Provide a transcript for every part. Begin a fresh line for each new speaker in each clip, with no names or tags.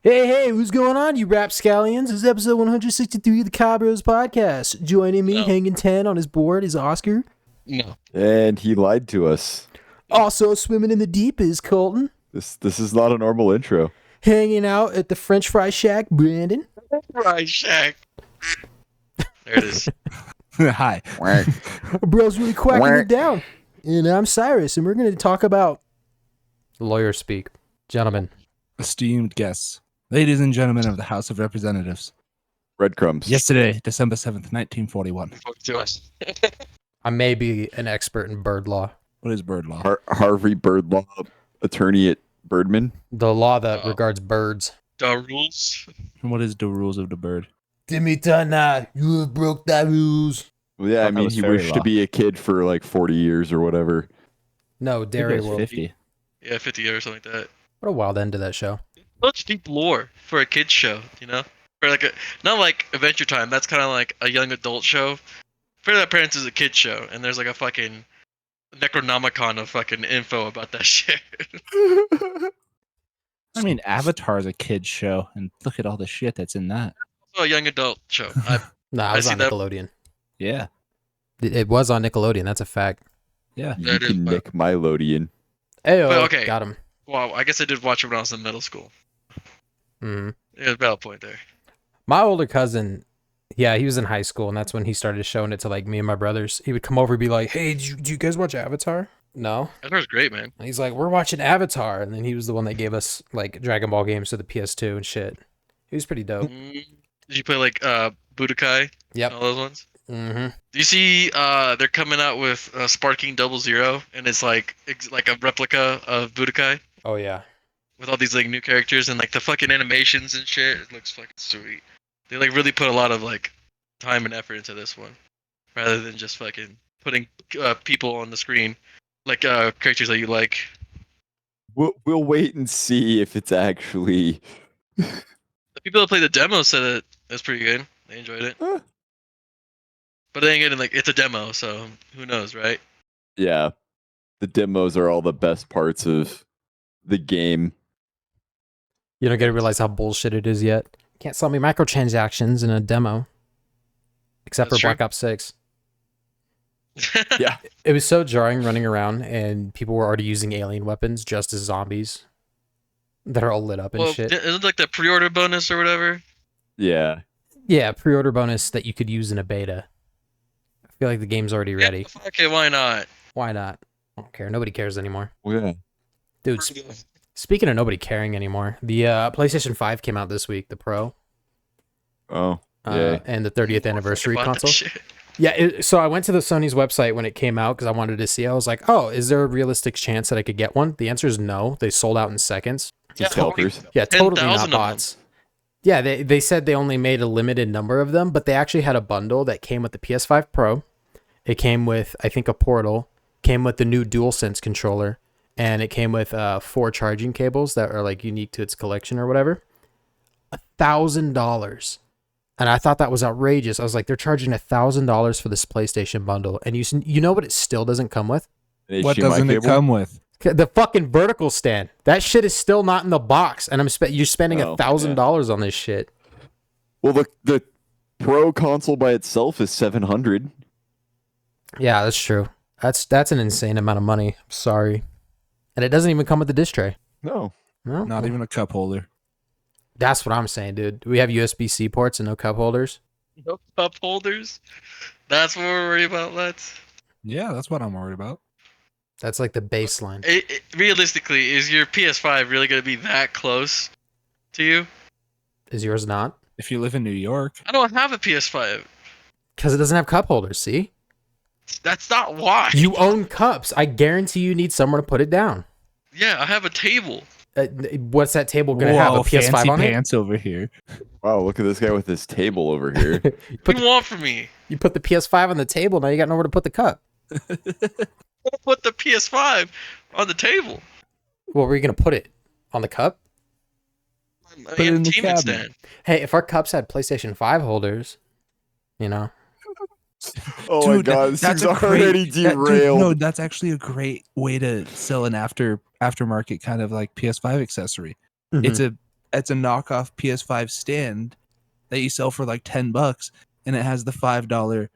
Hey, what's going on, you rapscallions? This is episode 163 of the Cabros podcast. Joining me, hanging 10 on his board, is Oscar.
No.
And he lied to us.
Also swimming in the deep is Colton.
This is not a normal intro.
Hanging out at the French Fry Shack, Brandon.
Fry Shack. There it is.
Hi.
Bro's really quacking it down. And I'm Cyrus, and we're going to talk about lawyer speak. Gentlemen.
Esteemed guests. Ladies and gentlemen of the House of Representatives.
Breadcrumbs.
Yesterday, December 7th, 1941.
Talk to us.
I may be an expert in bird law.
What is bird law?
Harvey Bird Law attorney at Birdman.
The law that regards birds.
The rules.
And what is the rules of the bird?
Dimitana, you have broke the rules.
Well, yeah, I mean, he wished to be a kid for like 40 years or whatever.
No, Dairy World.
50.
Yeah, 50 years, something like that.
What a wild end to that show.
Such deep lore for a kid's show, you know? For like not like Adventure Time, that's kind of like a young adult show. Fairly Odd Parents is a kid's show, and there's like a fucking Necronomicon of fucking info about that shit.
I mean, Avatar is a kid's show, and look at all the shit that's in that.
Also a young adult show.
Nah, it was on Nickelodeon.
Yeah.
It was on Nickelodeon, that's a fact.
Yeah.
You can nick Mylodian.
Ayo,
okay.
Got him.
Well, I guess I did watch it when I was in middle school.
Mm-hmm.
Yeah, valid point there.
My older cousin, yeah, he was in high school, and that's when he started showing it to like me and my brothers. He would come over and be like, "Hey, do you guys watch Avatar?" No.
Avatar's great, man.
And he's like, "We're watching Avatar," and then he was the one that gave us like Dragon Ball games to the PS2 and shit. He was pretty dope.
Did you play like Budokai?
Yep.
All those ones?
Mm-hmm.
Do you see they're coming out with Sparking 00, and it's like a replica of Budokai
Oh yeah.
with all these like new characters and like the fucking animations and shit. It looks fucking sweet. They like really put a lot of like time and effort into this one, rather than just fucking putting people on the screen like characters that you like.
We'll wait and see if it's actually.
The people that played the demo said it was pretty good. They enjoyed it.
Huh.
But then again, like it's a demo, so who knows, right?
Yeah, the demos are all the best parts of the game.
You don't get to realize how bullshit it is yet. Can't sell me microtransactions in a demo, except
That's
for
true.
Black Ops 6.
Yeah.
It was so jarring running around, and people were already using alien weapons just as zombies that are all lit up and
Well,
shit.
isn't it like the pre-order bonus or whatever?
Yeah.
Yeah, pre-order bonus that you could use in a beta. I feel like the game's already ready.
Yeah, okay, why not?
Why not? I don't care. Nobody cares anymore.
Yeah.
Dude, speaking of nobody caring anymore, the PlayStation 5 came out this week, the Pro,
Oh. Yeah.
and the 30th anniversary
Fuck about that
console.
shit.
Yeah, so I went to the Sony's website when it came out because I wanted to see. I was like, oh, is there a realistic chance that I could get one? The answer is no. They sold out in seconds.
Yeah,
Scalpers.
Yeah, totally
10,000
not
of them.
bots. Yeah, they said they only made a limited number of them, but they actually had a bundle that came with the PS5 Pro. It came with, I think, a Portal, came with the new DualSense controller, and it came with 4 charging cables that are like unique to its collection or whatever. $1,000. And I thought that was outrageous. I was like, they're charging $1,000 for this PlayStation bundle, and you know what it still doesn't come with?
An
What
HDMI
doesn't it
cable?
come with?
The fucking vertical stand. That shit is still not in the box, and you're spending
Oh,
$1,000 on this shit.
Well, the Pro console by itself is $700.
Yeah, that's true. That's an insane amount of money. Sorry. And it doesn't even come with the disc tray.
No.
No,
Not even a cup holder.
That's what I'm saying, dude. We have USB-C ports and no cup holders.
No cup holders. That's what we're worried about, lads.
Yeah, that's what I'm worried about.
That's like the baseline.
Realistically, is your PS5 really going to be that close to you?
Is yours not?
If you live in New York,
I don't have a PS5.
Because it doesn't have cup holders, see?
That's not why.
You own cups. I guarantee you need somewhere to put it down.
Yeah, I have a table.
What's that table going to have? A PS5
fancy
on it?
pants over here.
Wow, look at this guy with his table over here.
What do you want from me?
You put the PS5 on the table, now you got nowhere to put the cup.
Put the PS5 on the table.
Well, where are you going to put it? On the cup?
My
it in the
entertainment
cabinet.
stand.
Hey, if our cups had PlayStation 5 holders, you know.
Oh
Dude,
my god, this
that's
is
a great-
already
that- dude,
derailed.
no, that's actually a great way to sell an aftermarket kind of like PS5 accessory.
Mhm.
It's a it's a knockoff PS5 stand that you sell for like $10, and it has the $5.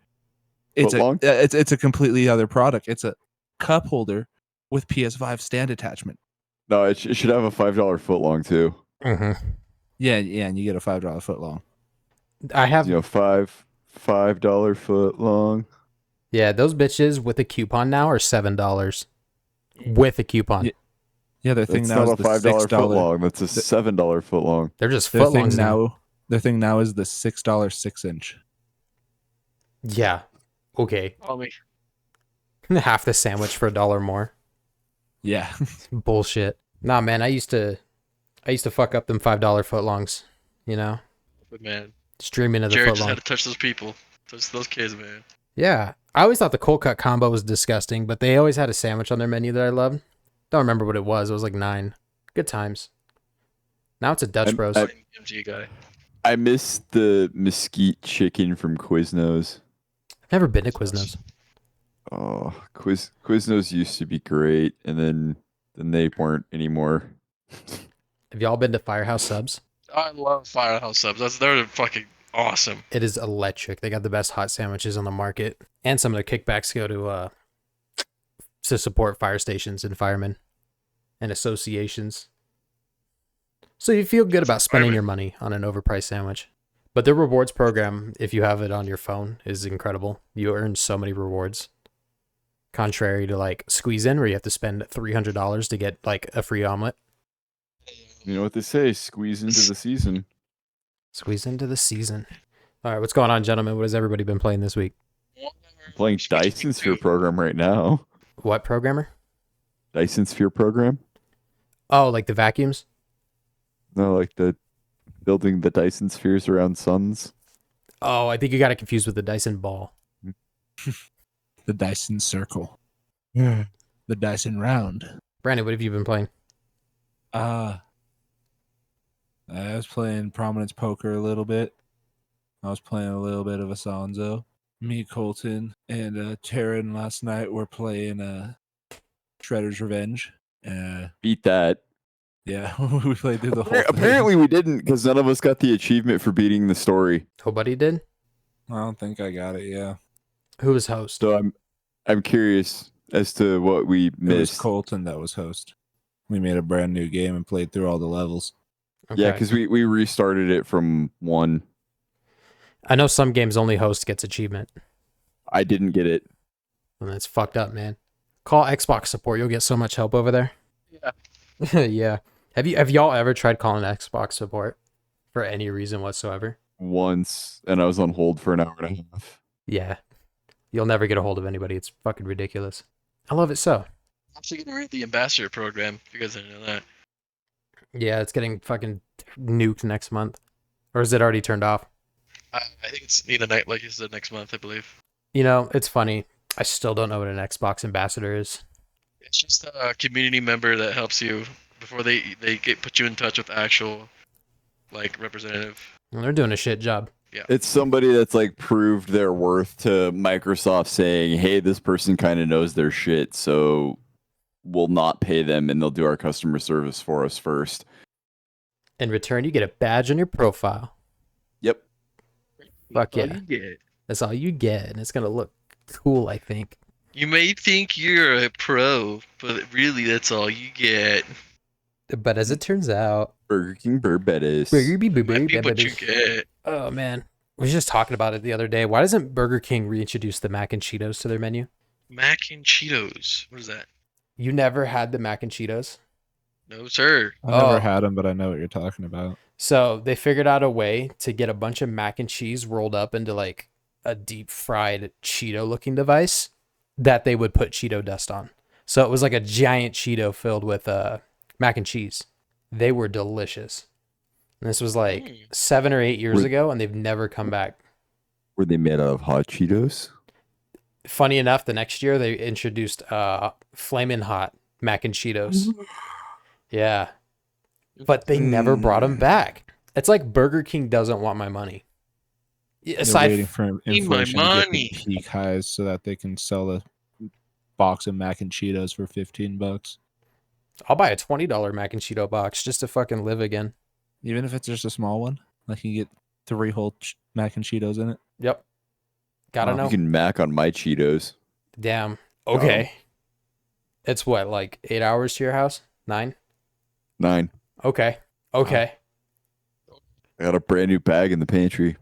Footlong?
It's a completely other product. It's a cup holder with PS5 stand attachment.
No, it should have a $5 footlong too.
Mm-hmm.
Yeah, and you get a $5 footlong.
I have,
$5 footlong.
yeah, those bitches with a coupon now are $7 with a coupon.
Yeah. Yeah, their thing
That's
now
not
is
a $5
the $6.
footlong. That's a $7 footlong.
They're just
Their thing
footlongs now.
now. Their thing now is the $6 6-inch.
Yeah. Okay.
Call me.
Half the sandwich for $1 more.
Yeah.
Bullshit. Nah, man, I used to fuck up them $5 footlongs, you know?
But man,
Streaming of the
Jared just had
footlong.
to touch those people, touch those kids, man.
Yeah. I always thought the cold cut combo was disgusting, but they always had a sandwich on their menu that I loved. Don't remember what it was. It was like 9. Good times. Now it's a Dutch Bros.
MG guy.
I miss the mesquite chicken from Quiznos.
I've never been to Quiznos.
Oh, Quiznos used to be great, and then they weren't anymore.
Have y'all been to Firehouse Subs?
I love Firehouse Subs. They're fucking awesome.
It is electric. They got the best hot sandwiches on the market, and some of their kickbacks go to support fire stations and firemen and associations. So you feel good about spending your money on an overpriced sandwich. But their rewards program, if you have it on your phone, is incredible. You earn so many rewards. Contrary to like Squeeze In, where you have to spend $300 to get like a free omelet.
You know what they say? Squeeze into the season.
Squeeze into the season. All right, what's going on, gentlemen? What has everybody been playing this week?
I'm playing Dyson Sphere program right now.
What programmer?
Dyson Sphere program?
Oh, like the vacuums?
No, like the building the Dyson spheres around suns.
Oh, I think you got it confused with the Dyson ball.
The Dyson circle. The Dyson round.
Brandon, what have you been playing?
I was playing Prominence Poker a little bit. I was playing a little bit of Asanzo. Me, Colton, and Taryn last night were playing Shredder's Revenge.
Beat that.
Yeah, we played through the whole thing.
Apparently we didn't, because none of us got the achievement for beating the story.
Nobody did?
I don't think I got it, yeah.
Who was host?
So I'm curious as to what we
It was
missed.
Colton that was host. We made a brand new game and played through all the levels.
Okay.
Yeah, because we restarted it from 1.
I know some games only host gets achievement.
I didn't get it.
And that's fucked up, man. Call Xbox support. You'll get so much help over there.
Yeah.
Yeah. Have y'all ever tried calling Xbox support for any reason whatsoever?
Once, and I was on hold for an hour and a half.
Yeah. You'll never get a hold of anybody. It's fucking ridiculous. I love it so.
I'm actually gonna read the ambassador program if you guys didn't know that.
Yeah, it's getting fucking nuked next month. Or is it already turned off?
I think it's need a night like you said next month, I believe.
You know, it's funny. I still don't know what an Xbox ambassador is.
It's just a community member that helps you before they put you in touch with actual like representative.
Well, they're doing a shit job.
It's somebody that's like proved their worth to Microsoft, saying, hey, this person kind of knows their shit, so we'll not pay them and they'll do our customer service for us first.
In return, you get a badge on your profile.
Yep.
Fuck
That's all
yeah.
you get.
That's all you get, and it's going to look cool, I think.
You may think you're a pro, but really that's all you get.
But as it turns out,
Burger King Burbetis.
Might be what you get.
Oh, man. We were just talking about it the other day. Why doesn't Burger King reintroduce the mac and Cheetos to their menu?
Mac and Cheetos. What is that?
You never had the mac and Cheetos?
No, sir.
I
Oh.
never had them, but I know what you're talking about.
So they figured out a way to get a bunch of mac and cheese rolled up into like a deep fried Cheeto looking device that they would put Cheeto dust on. So it was like a giant Cheeto filled with mac and cheese. They were delicious. And this was like 7 or 8 years ago, and they've never come back.
Were they made out of hot Cheetos?
Funny enough, the next year they introduced Flamin' Hot mac and Cheetos. Yeah. But they never brought them back. It's like Burger King doesn't want my money.
They're waiting for
Need my
inflation to get
money.
to peak highs so that they can sell a box of mac and Cheetos for $15.
I'll buy a $20 mac and Cheeto box just to fucking live again.
Even if it's just a small one, like you get 3 whole mac and Cheetos in it.
Yep. Gotta
Oh,
know.
You can mac on my Cheetos.
Damn. Okay. It's what, like 8 hours to your house? 9?
9.
Okay. Okay.
I got a brand new bag in the pantry.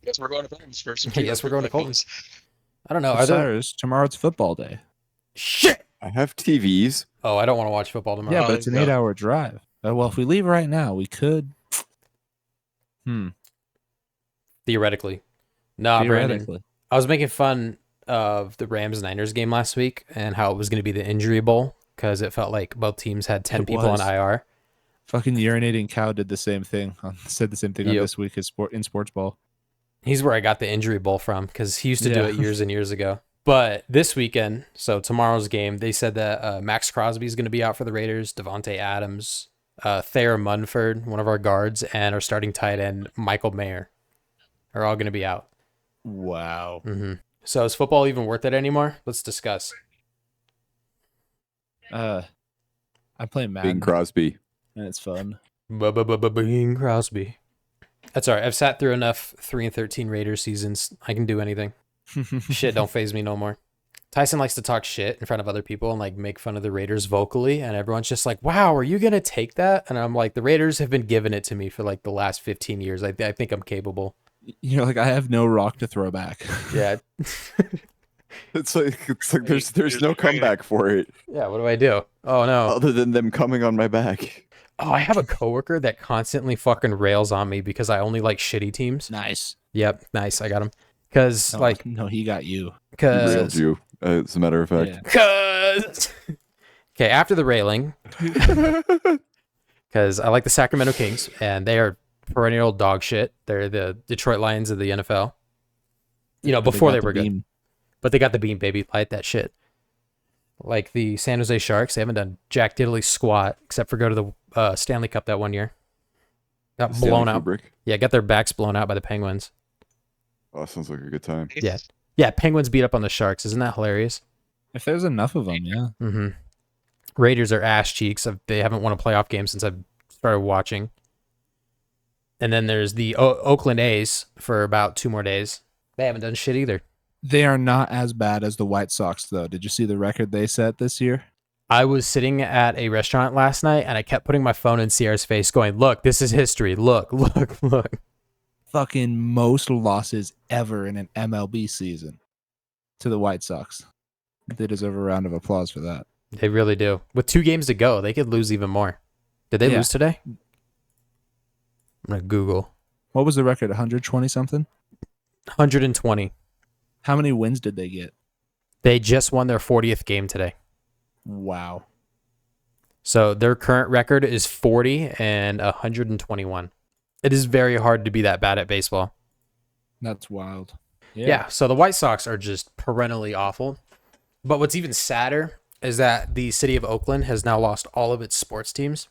Guess we're going to Colton's first.
Yes, we're going to Colton's. I don't know.
But
Are there...
Cyrus, tomorrow's football day.
Shit!
I have TVs.
Oh, I don't want to watch football tomorrow.
Yeah, but it's an 8-hour drive. Well, if we leave right now, we could.
Theoretically. Nah, Brandon.
Theoretically.
I was making fun of the Rams-Niners game last week and how it was going to be the injury bowl because it felt like both teams had 10 people on IR.
Fucking urinating cow did the same thing. Said the same thing on this week in sports ball.
He's where I got the injury bowl from because he used to do it years and years ago. But this weekend, so tomorrow's game, they said that Max Crosby is going to be out for the Raiders, Devontae Adams, Thayer Munford, one of our guards, and our starting tight end, Michael Mayer, are all going to be out.
Wow.
Mm-hmm. So is football even worth it anymore? Let's discuss.
I'm playing Madden.
Bing Crosby.
And it's fun.
Bing Crosby. That's all right. I've sat through enough 3-13 Raiders seasons. I can do anything. Shit don't faze me no more. Tyson likes to talk shit in front of other people and like make fun of the Raiders vocally, and everyone's just like, wow, are you gonna take that? And I'm like, the Raiders have been giving it to me for like the last 15 years. I think I'm capable.
You're like, I have no rock to throw back.
Yeah.
It's like there's no comeback for it.
Yeah, what do I do? Oh no.
Other than them coming on my back.
Oh, I have a coworker that constantly fucking rails on me because I only like shitty teams.
Nice.
Yep, nice. I got him. Because
no, he got you.
He railed you, as a matter of fact.
Because okay, after the railing, because I like the Sacramento Kings and they are perennial dog shit. They're the Detroit Lions of the NFL. You know, before they were good, but they got the beam, baby. Light that shit. Like the San Jose Sharks, they haven't done jack diddly squat except for go to the Stanley Cup that one year. Got blown out. Yeah, got their backs blown out by the Penguins.
Oh, sounds like a good time.
Yeah. Penguins beat up on the Sharks. Isn't that hilarious?
If there's enough of them, yeah.
Mm-hmm. Raiders are ass cheeks. They haven't won a playoff game since I've started watching. And then there's the Oakland A's for about 2 more days. They haven't done shit either.
They are not as bad as the White Sox, though. Did you see the record they set this year?
I was sitting at a restaurant last night, and I kept putting my phone in Sierra's face going, look, this is history. Look.
Fucking most losses ever in an MLB season to the White Sox. They deserve a round of applause for that.
They really do. With 2 games to go, they could lose even more. Did they lose today? I'm going to Google.
What was the record? 120 something?
120.
How many wins did they get?
They just won their 40th game today.
Wow.
So their current record is 40 and 121. It is very hard to be that bad at baseball.
That's wild.
Yeah, so the White Sox are just perennially awful. But what's even sadder is that the city of Oakland has now lost all of its sports teams.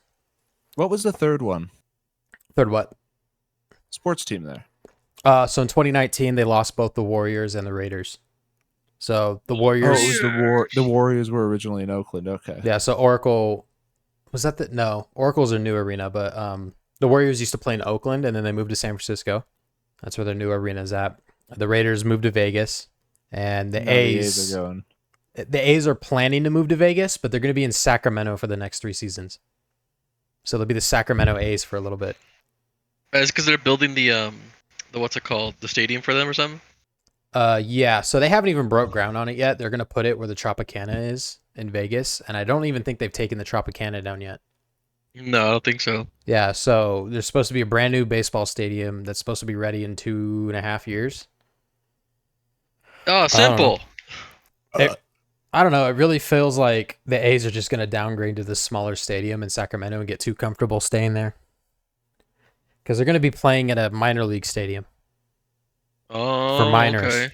What was the third one?
Third what?
Sports team there.
So in 2019, they lost both the Warriors and the Raiders. So the Warriors...
Oh, it was the Warriors were originally in Oakland. Okay.
Yeah, so Oracle... Was that the... No, Oracle's their new arena, but the Warriors used to play in Oakland, and then they moved to San Francisco. That's where their new arena is at. The Raiders moved to Vegas, and the A's
are going.
The A's are planning to move to Vegas, but they're going to be in Sacramento for the next 3 seasons. So they'll be the Sacramento A's for a little bit.
It's because they're building the what's it called? The stadium for them or something?
Yeah, so they haven't even broke ground on it yet. They're going to put it where the Tropicana is in Vegas, and I don't even think they've taken the Tropicana down yet.
No, I don't think so.
Yeah, so there's supposed to be a brand new baseball stadium that's supposed to be ready in 2.5 years.
Oh, simple.
I don't know. It really feels like the A's are just going to downgrade to this smaller stadium in Sacramento and get too comfortable staying there. Because they're going to be playing at a minor league stadium.
Oh,
for minors.
Okay.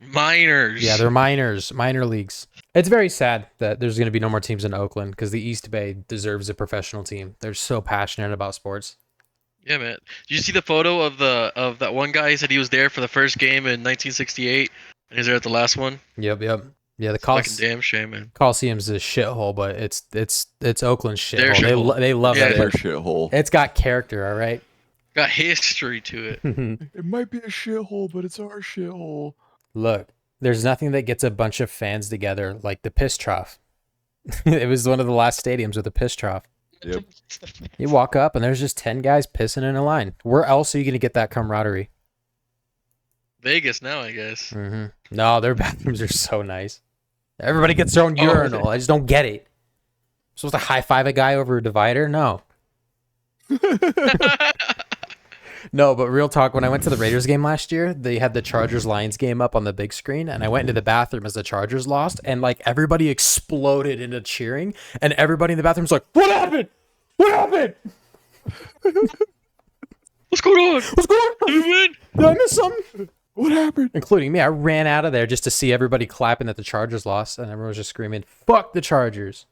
Minors.
Yeah, they're minors. Minor leagues. It's very sad that there's going to be no more teams in Oakland because the East Bay deserves a professional team. They're so passionate about sports.
Yeah, man. Did you see the photo of that one guy? He said he was there for the first game in 1968, and he's there at the last one.
Yep. Yeah, the
Fucking damn shame, man.
Coliseum's a shithole, but it's Oakland's
Their
shithole.
shithole.
They love
Yeah,
that
Their
place.
shithole.
It's got character, all right.
Got history to it.
It might be a shithole, but it's our shithole.
Look, there's nothing that gets a bunch of fans together like the piss trough. It was one of the last stadiums with a piss trough.
Yep.
You walk up and there's just 10 guys pissing in a line. Where else are you going to get that camaraderie?
Vegas now, I guess.
Mm-hmm. No, their bathrooms are so nice. Everybody gets their own
Oh,
urinal. I just don't get it. Supposed to high five a guy over a divider? No. No, but real talk, when I went to the Raiders game last year, they had the Chargers-Lions game up on the big screen, and I went into the bathroom as the Chargers lost, and like everybody exploded into cheering, and everybody in the bathroom's like, "What happened? What happened?
What's going on?
What's going on?
Did we win?
Did I miss something?"
What happened?
Including me. I ran out of there just to see everybody clapping that the Chargers lost, and everyone was just screaming, "Fuck the Chargers!"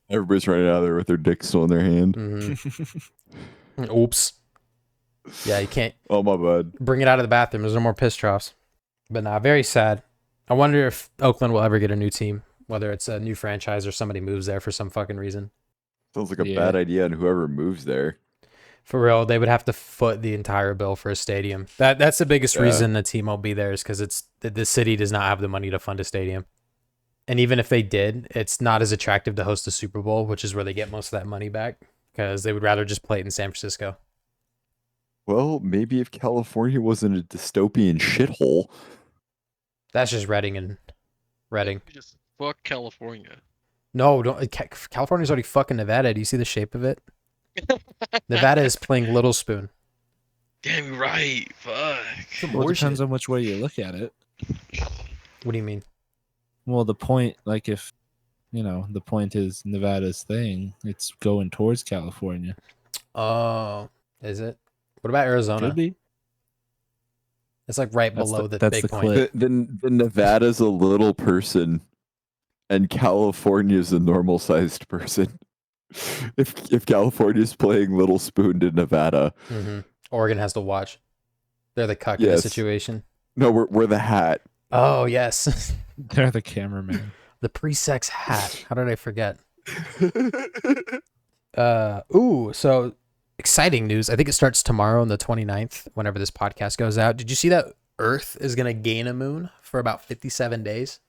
Everybody's running out of there with their dick still in their hand.
Mm-hmm. Oops. Yeah, you can't
Oh, my bad.
bring it out of the bathroom. There's no more piss troughs. But nah, very sad. I wonder if Oakland will ever get a new team, whether it's a new franchise or somebody moves there for some fucking reason.
Sounds like a
Yeah.
bad idea on whoever moves there.
For real, they would have to foot the entire bill for a stadium. That's the biggest
Yeah.
reason the team will be there is because the city does not have the money to fund a stadium. And even if they did, it's not as attractive to host a Super Bowl, which is where they get most of that money back, because they would rather just play it in San Francisco.
Well, maybe if California wasn't a dystopian shithole.
That's just Redding.
You just fuck California.
No, don't. California's already fucking Nevada. Do you see the shape of it? Nevada is playing Little Spoon.
Damn, you're right. Fuck.
Well, it depends on which way you look at it.
What do you mean?
Well, the point, like if, the point is Nevada's thing, it's going towards California.
Oh, is it? What about Arizona?
Could be.
It's like right
That's
below
the-
the
that's
big
the
point.
clip.
The Nevada's a little person, and California's a normal-sized person. If California's playing Little Spoon to Nevada,
Mm-hmm. Oregon has to watch. They're the cuck in the
Yes.
situation.
no, we're the hat.
Oh, yes.
They're the cameraman.
The pre-sex hat. How did I forget? So exciting news. I think it starts tomorrow on the 29th, whenever this podcast goes out. Did you see that Earth is going to gain a moon for about 57 days?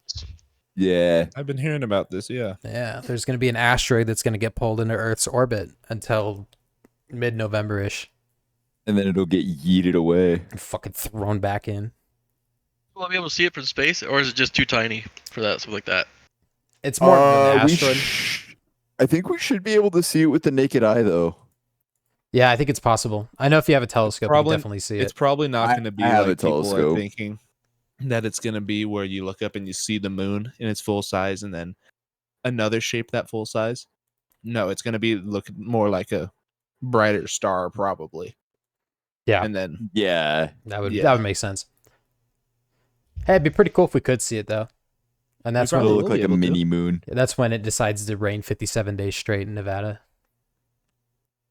Yeah,
I've been hearing about this, yeah.
Yeah, there's going to be an asteroid that's going to get pulled into Earth's orbit until mid-November-ish
and then it'll get yeeted away.
and fucking thrown back in.
Will I be able to see it from space, or is it just too tiny for that? Something like that.
It's more of an
We
asteroid.
I think we should be able to see it with the naked eye, though.
Yeah, I think it's possible. I know if you have a telescope, you
Probably-
can definitely see
It's
it.
probably not
I-
going to be
I have
like
a
people are
telescope.
thinking that it's going to be where you look up and you see the moon in its full size and then another shape that full size. No, it's going to be look more like a brighter star probably.
Yeah.
And then
Yeah,
That would
Yeah.
make sense. Hey, it'd be pretty cool if we could see it though. And that's
probably
it'll
when
will
look
be
like a
able to.
mini moon.
that's when it decides to rain 57 days straight in Nevada.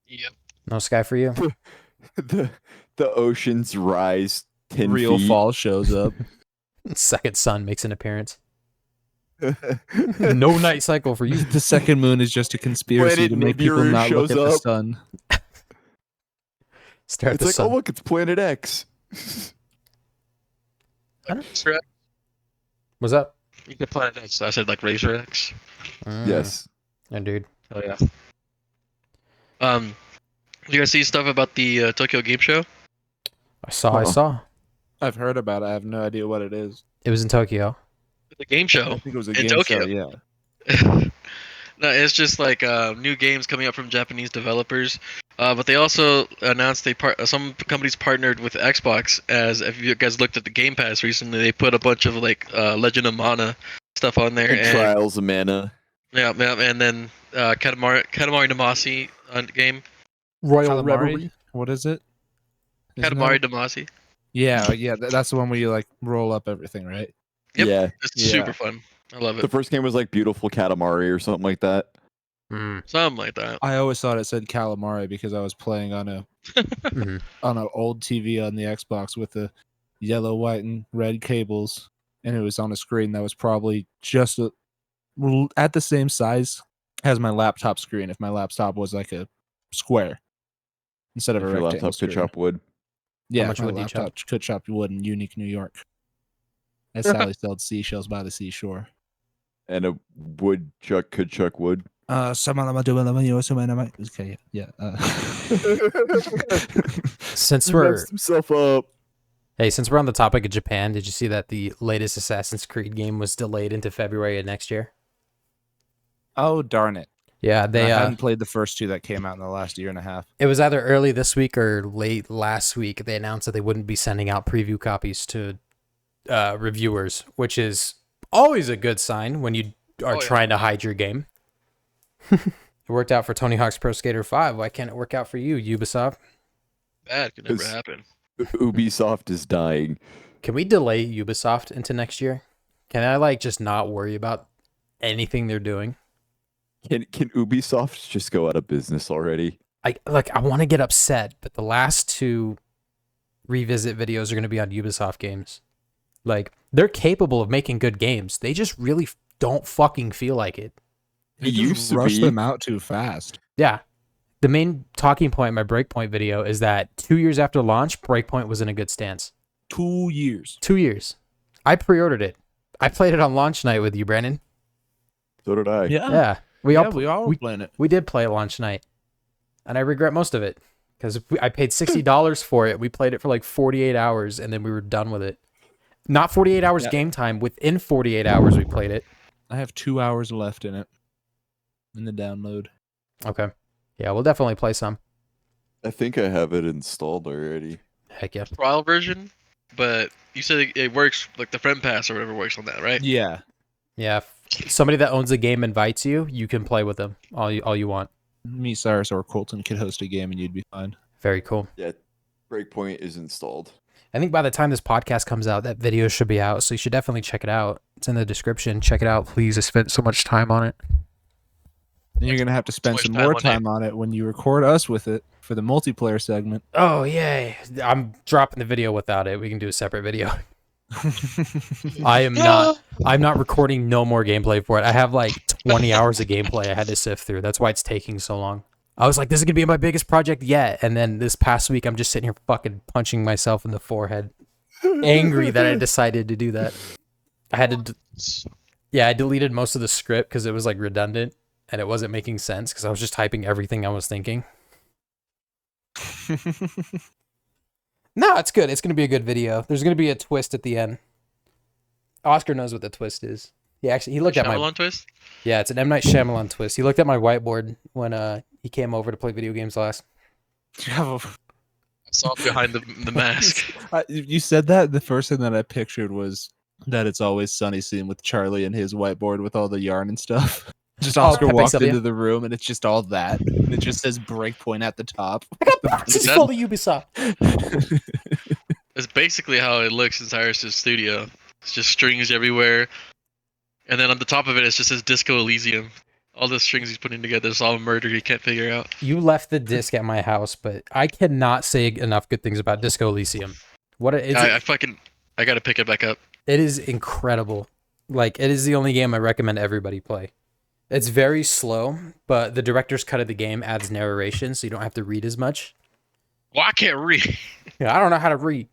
Yep.
No sky for you.
the oceans rise 10
real
feet.
fall shows up.
Second sun makes an appearance. No night cycle for you.
The second moon is just a conspiracy
Planet
to make people
Nibiru
not look
shows
at the
up.
sun.
Stare at
It's
the
like,
sun.
oh look, it's Planet X.
Razor X?
What's up?
You can Planet X. I said like Razor X.
Yes.
Yeah, dude.
Oh yeah. Did you guys see stuff about the Tokyo Game Show?
I saw.
I've heard about it. I have no idea what it is.
It was in Tokyo.
The game
I
show.
think it was a
In
game
Tokyo.
show, yeah.
No, it's just like new games coming up from Japanese developers. But they also announced some companies partnered with Xbox. As if you guys looked at the Game Pass recently, they put a bunch of like Legend of Mana stuff on there.
And Trials of Mana.
Yeah, and then Katamari Damacy game.
Royal
Calamari? What is it? Isn't
Katamari
that-
Damacy.
Yeah, that's the one where you like roll up everything, right?
Yep.
Yeah.
It's
Yeah.
super fun. I love
The
it.
first game was like Beautiful Katamari or something like that.
Something like that.
I always thought it said calamari because I was playing on a
Mhm.
on an old TV on the Xbox with the yellow, white, and red cables, and it was on a screen that was probably just at the same size as my laptop screen. If my laptop was like a square instead of
If
a
your
rectangle
laptop could
screen.
chop wood.
Yeah,
much
my
wood do you chop?
laptop could chop wood in Unique, New York. As Sally sold seashells by the seashore.
And a woodchuck could chuck wood.
Okay, yeah.
Since
He
we're
messed himself up.
since we're on the topic of Japan, did you see that the latest Assassin's Creed game was delayed into February of next year?
Oh, darn it.
Yeah,
I
they
hadn't played the first two that came out in the last year and a half.
it was either early this week or late last week. They announced that they wouldn't be sending out preview copies to reviewers, which is always a good sign when you are trying to hide your game. It worked out for Tony Hawk's Pro Skater 5. Why can't it work out for you, Ubisoft?
Bad could never
It's-
happen.
Ubisoft is dying.
Can we delay Ubisoft into next year? Can I just not worry about anything they're doing?
Can Ubisoft just go out of business already?
I want to get upset, but the last two revisit videos are going to be on Ubisoft games. They're capable of making good games. They just really don't fucking feel like it.
It used to
rush
be.
them out too fast.
Yeah. The main talking point in my Breakpoint video is that 2 years after launch, Breakpoint was in a good stance.
2 years.
2 years. I pre-ordered it. I played it on launch night with you, Brandon.
So did I.
Yeah. We all
were playing it.
We did play it launch night. And I regret most of it. Because I paid $60 for it. We played it for 48 hours and then we were done with it. Not 48 hours game time. Within 48 hours we played it.
I have 2 hours left in it. In the download.
Okay. Yeah, we'll definitely play some.
I think I have it installed already.
Heck yeah.
Trial version, but you said it works, like the friend pass or whatever works on that, right?
Yeah.
Yeah. If somebody that owns the game invites you, you can play with them all you want.
Me, Cyrus, or Colton could host a game and you'd be fine.
Very cool.
Yeah, Breakpoint is installed.
I think by the time this podcast comes out, that video should be out. So you should definitely check it out. It's in the description. Check it out, please. I spent so much time on it.
And you're going to have to spend some more time on it when you record us with it for the multiplayer segment.
Oh, yay. I'm dropping the video without it. We can do a separate video. I'm not recording no more gameplay for it. I have 20 hours of gameplay I had to sift through. That's why it's taking so long. I was like, this is going to be my biggest project yet. And then this past week, I'm just sitting here fucking punching myself in the forehead. Angry that I decided to do that. I had to... I deleted most of the script because it was redundant. And it wasn't making sense because I was just typing everything I was thinking. No, it's good. It's going to be a good video. There's going to be a twist at the end. Oscar knows what the twist is. He looked at my...
Shyamalan twist?
Yeah, it's an M. Night Shyamalan twist. He looked at my whiteboard when he came over to play video games last.
I saw it behind the mask.
You said that. The first thing that I pictured was that It's Always Sunny scene with Charlie and his whiteboard with all the yarn and stuff. Just Oscar
Pepe
walked
Sylvia.
into the room and it's just all that. And it just says Breakpoint at the top.
I got boxes full of Ubisoft.
It's basically how it looks in Cyrus's studio. It's just strings everywhere. And then on the top of it, it's just says Disco Elysium. All the strings he's putting together is all a murder he can't figure out.
You left the disc at my house, but I cannot say enough good things about Disco Elysium.
I gotta pick it back up.
It is incredible. It is the only game I recommend everybody play. It's very slow, but the director's cut of the game adds narration, so you don't have to read as much.
Well, I can't read.
Yeah, I don't know how to read.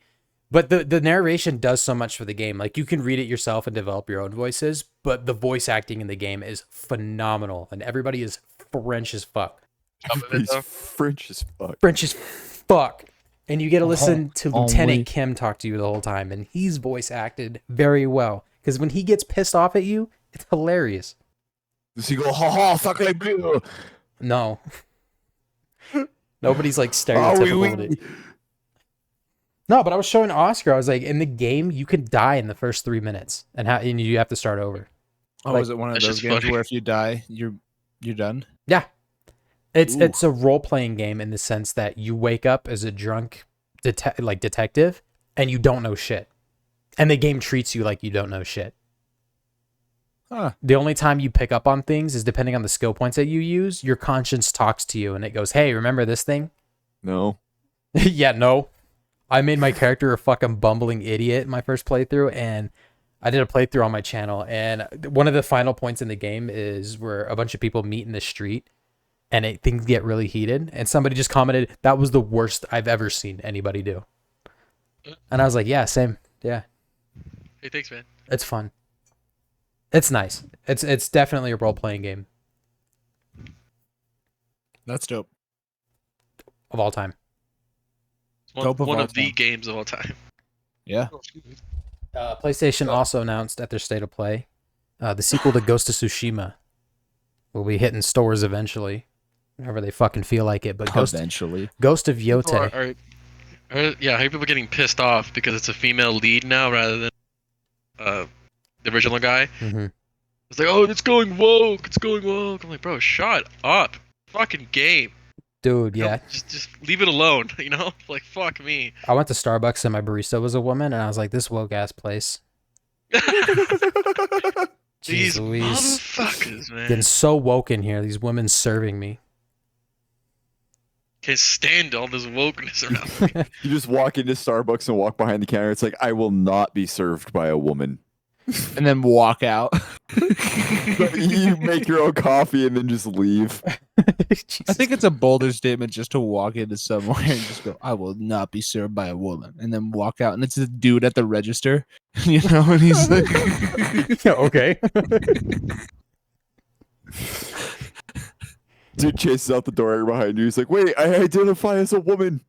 But the narration does so much for the game. You can read it yourself and develop your own voices, but the voice acting in the game is phenomenal, and everybody is French as fuck.
He's French as fuck.
French as fuck. And you get to listen to Lieutenant Kim talk to you the whole time, and he's voice acted very well. Because when he gets pissed off at you, it's hilarious.
Does he go, ha ha, sacre bleu?
No. Nobody's stereotypical with it. No, but I was showing Oscar, I was like, in the game, you can die in the first 3 minutes, and you have to start over.
Oh, is it one of
That's
those
just
games
funny.
where if you die, you're done?
Yeah. It's
Ooh.
a role-playing game in the sense that you wake up as a drunk detective, and you don't know shit. And the game treats you like you don't know shit.
Huh.
The only time you pick up on things is depending on the skill points that you use. Your conscience talks to you and it goes, hey, remember this thing?
No.
Yeah, no. I made my character a fucking bumbling idiot in my first playthrough, and I did a playthrough on my channel, and one of the final points in the game is where a bunch of people meet in the street, and things get really heated. And somebody just commented, "That was the worst I've ever seen anybody do." And I was like, "Yeah, same. Yeah,
Hey, thanks, man.
it's fun. It's nice. It's definitely a role playing game
That's dope.
of all time."
Dope of
One
all
of the
time.
games of all time.
Yeah.
PlayStation also announced at their State of Play the sequel to Ghost of Tsushima will be hitting stores eventually, whenever they fucking feel like it. But
Eventually.
Ghost of
People
Yote.
I hear people getting pissed off because it's a female lead now rather than the original guy.
Mhm.
It's like, oh, it's going woke. It's going woke. I'm like, bro, shut up. Fucking game.
Dude, yeah.
Just leave it alone. You know, like fuck me.
I went to Starbucks and my barista was a woman, and I was like, "This woke ass place."
These
Jeez Louise.
motherfuckers, man.
Getting so woke in here. These women serving me.
Can't stand all this wokeness around me.
You just walk into Starbucks and walk behind the counter. It's like, I will not be served by a woman.
And then walk out.
You make your own coffee and then just leave.
I think it's a bolder statement just to walk into somewhere and just go, I will not be served by a woman. And then walk out and it's a dude at the register. You know, and he's like,
Yeah, okay.
Dude chases out the door right behind you. He's like, wait, I identify as a woman.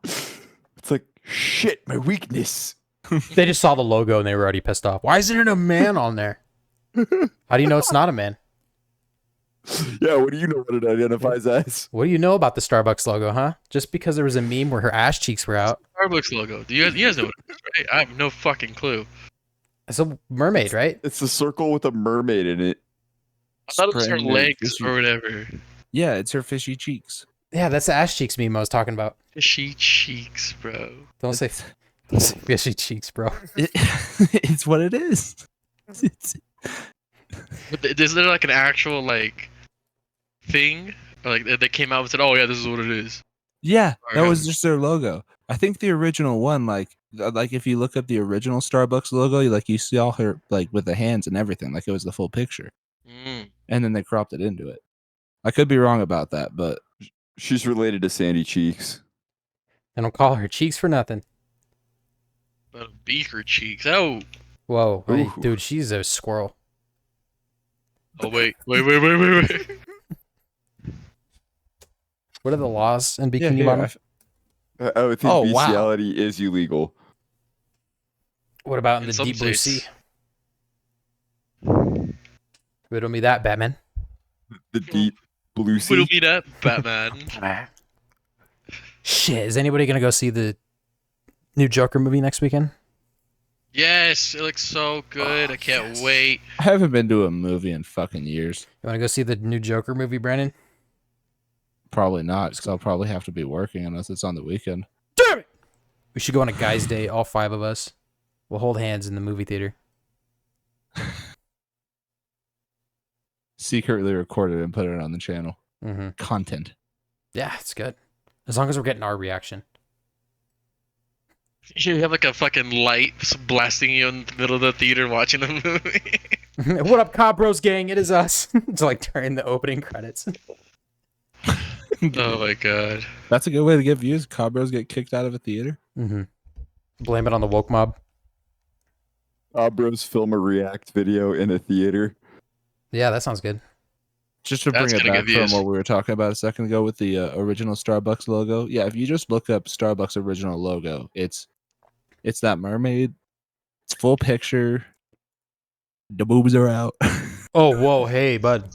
It's like, shit, my weakness.
They just saw the logo and they were already pissed off. Why isn't it a man on there? How do you know it's not a man?
Yeah, what do you know what it identifies as?
What do you know about the Starbucks logo, huh? Just because there was a meme where her ass cheeks were out.
Starbucks logo. You guys know what it is, right? I have no fucking clue.
It's a mermaid, right?
It's a circle with a mermaid in it.
I thought it was her
Spreading
legs
fishy-
or whatever.
yeah, it's her fishy cheeks.
Yeah, that's the ass cheeks meme I was talking about.
Fishy cheeks, bro.
Don't say fishy cheeks, bro.
It's what it is.
But is there like an actual like thing? Or, like they came out and said, "Oh yeah, this is what it is."
Yeah, that
Okay.
was just their logo. I think the original one, like if you look up the original Starbucks logo, you see all her like with the hands and everything, like it was the full picture, and then they cropped it into it. I could be wrong about that, but
She's related to Sandy Cheeks.
I don't call her cheeks for nothing.
But beaker cheeks. Oh.
Whoa, hey,
Ooh.
dude, she's a squirrel.
Oh wait. Wait.
What are the laws in
yeah,
Bikini
here,
Bottom?
I would think
Oh, wow.
bestiality is illegal.
What about in
In
the
some
deep blue
states.
sea? Riddle me that, Batman.
The deep blue
Riddle
sea.
me that, Batman.
Shit, is anybody gonna go see the new Joker movie next weekend?
Yes, it looks so good. I can't wait.
I haven't been to a movie in fucking years.
You wanna go see the new Joker movie, Brandon?
Probably not, because I'll probably have to be working unless it's on the weekend.
Damn it! We should go on a guy's date, all 5 of us. We'll hold hands in the movie theater.
Secretly record it and put it on the channel.
Mm-hmm.
Content.
Yeah, it's good. As long as we're getting our reaction.
You have like a fucking light blasting you in the middle of the theater watching the movie.
What up, Cobb Bros gang? It is us. It's like during the opening credits.
Oh my god.
That's a good way to get views. Cabros get kicked out of a theater.
Mm-hmm. Blame it on the woke mob.
Bros film a react video in a theater.
Yeah, that sounds good.
Just to
That's
bring it
gonna
back
get
from
views.
what we were talking about a second ago with the original Starbucks logo. Yeah, if you just look up Starbucks original logo, it's that mermaid. It's full picture. The boobs are out.
Oh, whoa, hey, bud.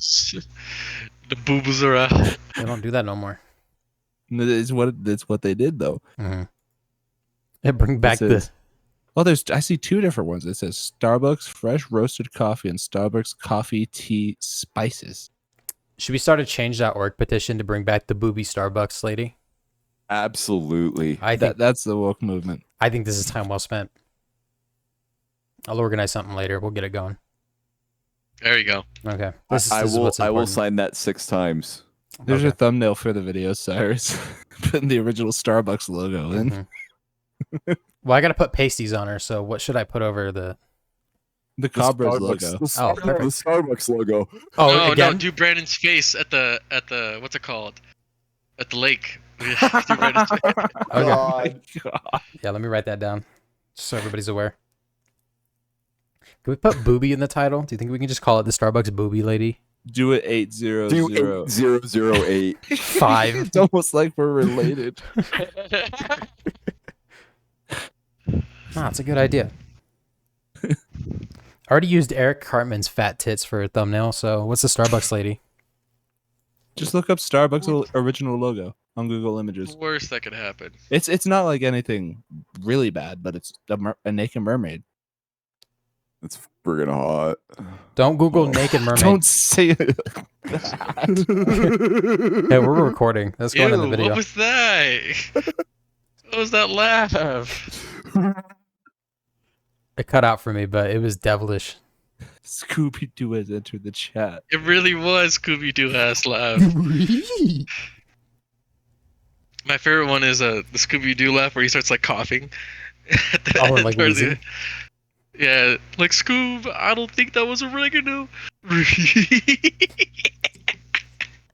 The boobs are out.
They don't do that no more.
It's what they did though.
Mm-hmm. It bring back
It
the...
says- Well, I see 2 different ones. It says Starbucks fresh roasted coffee and Starbucks coffee tea spices.
Should we start a change.org petition to bring back the booby Starbucks lady?
Absolutely.
I think
That's the woke movement.
I think this is time well spent. I'll organize something later. We'll get it going.
There you go.
Okay.
I
This is
will
what's
I will
important.
sign that 6 times.
There's
Okay.
your thumbnail for the video, Cyrus. Putting the original Starbucks logo in.
Mhm. Well, I got to put pasties on her, so what should I put over the
The
The
Cobra's
Starbucks,
logo.
the,
Oh,
Star-
perfect.
the Starbucks logo.
Oh,
no,
again?
do Brandon's face at the what's it called? At the lake. Do Brandon's face.
Okay.
God.
Yeah, let me write that down just so everybody's aware. Can we put booby in the title? Do you think we can just call it the Starbucks booby lady?
Do it 800.
Do 8008.
5.
It's almost like we're related.
It's a good idea. I already used Eric Cartman's fat tits for a thumbnail, so what's the Starbucks lady?
Just look up Starbucks original logo on Google Images.
Worst that could happen.
It's not like anything really bad, but it's a naked mermaid.
It's friggin' hot.
Don't Google
Oh.
naked mermaid.
Don't say it.
Hey, we're recording. That's going in the
Ew,
video.
what was that? What was that laugh?
It cut out for me, but it was devilish.
Scooby Doo has entered the chat.
It really was Scooby Doo ass laugh. My favorite one is the Scooby Doo laugh where he starts like coughing. At the
Oh, and,
end,
like,
or
wheezing?
yeah, like Scoob, I don't think that was oregano.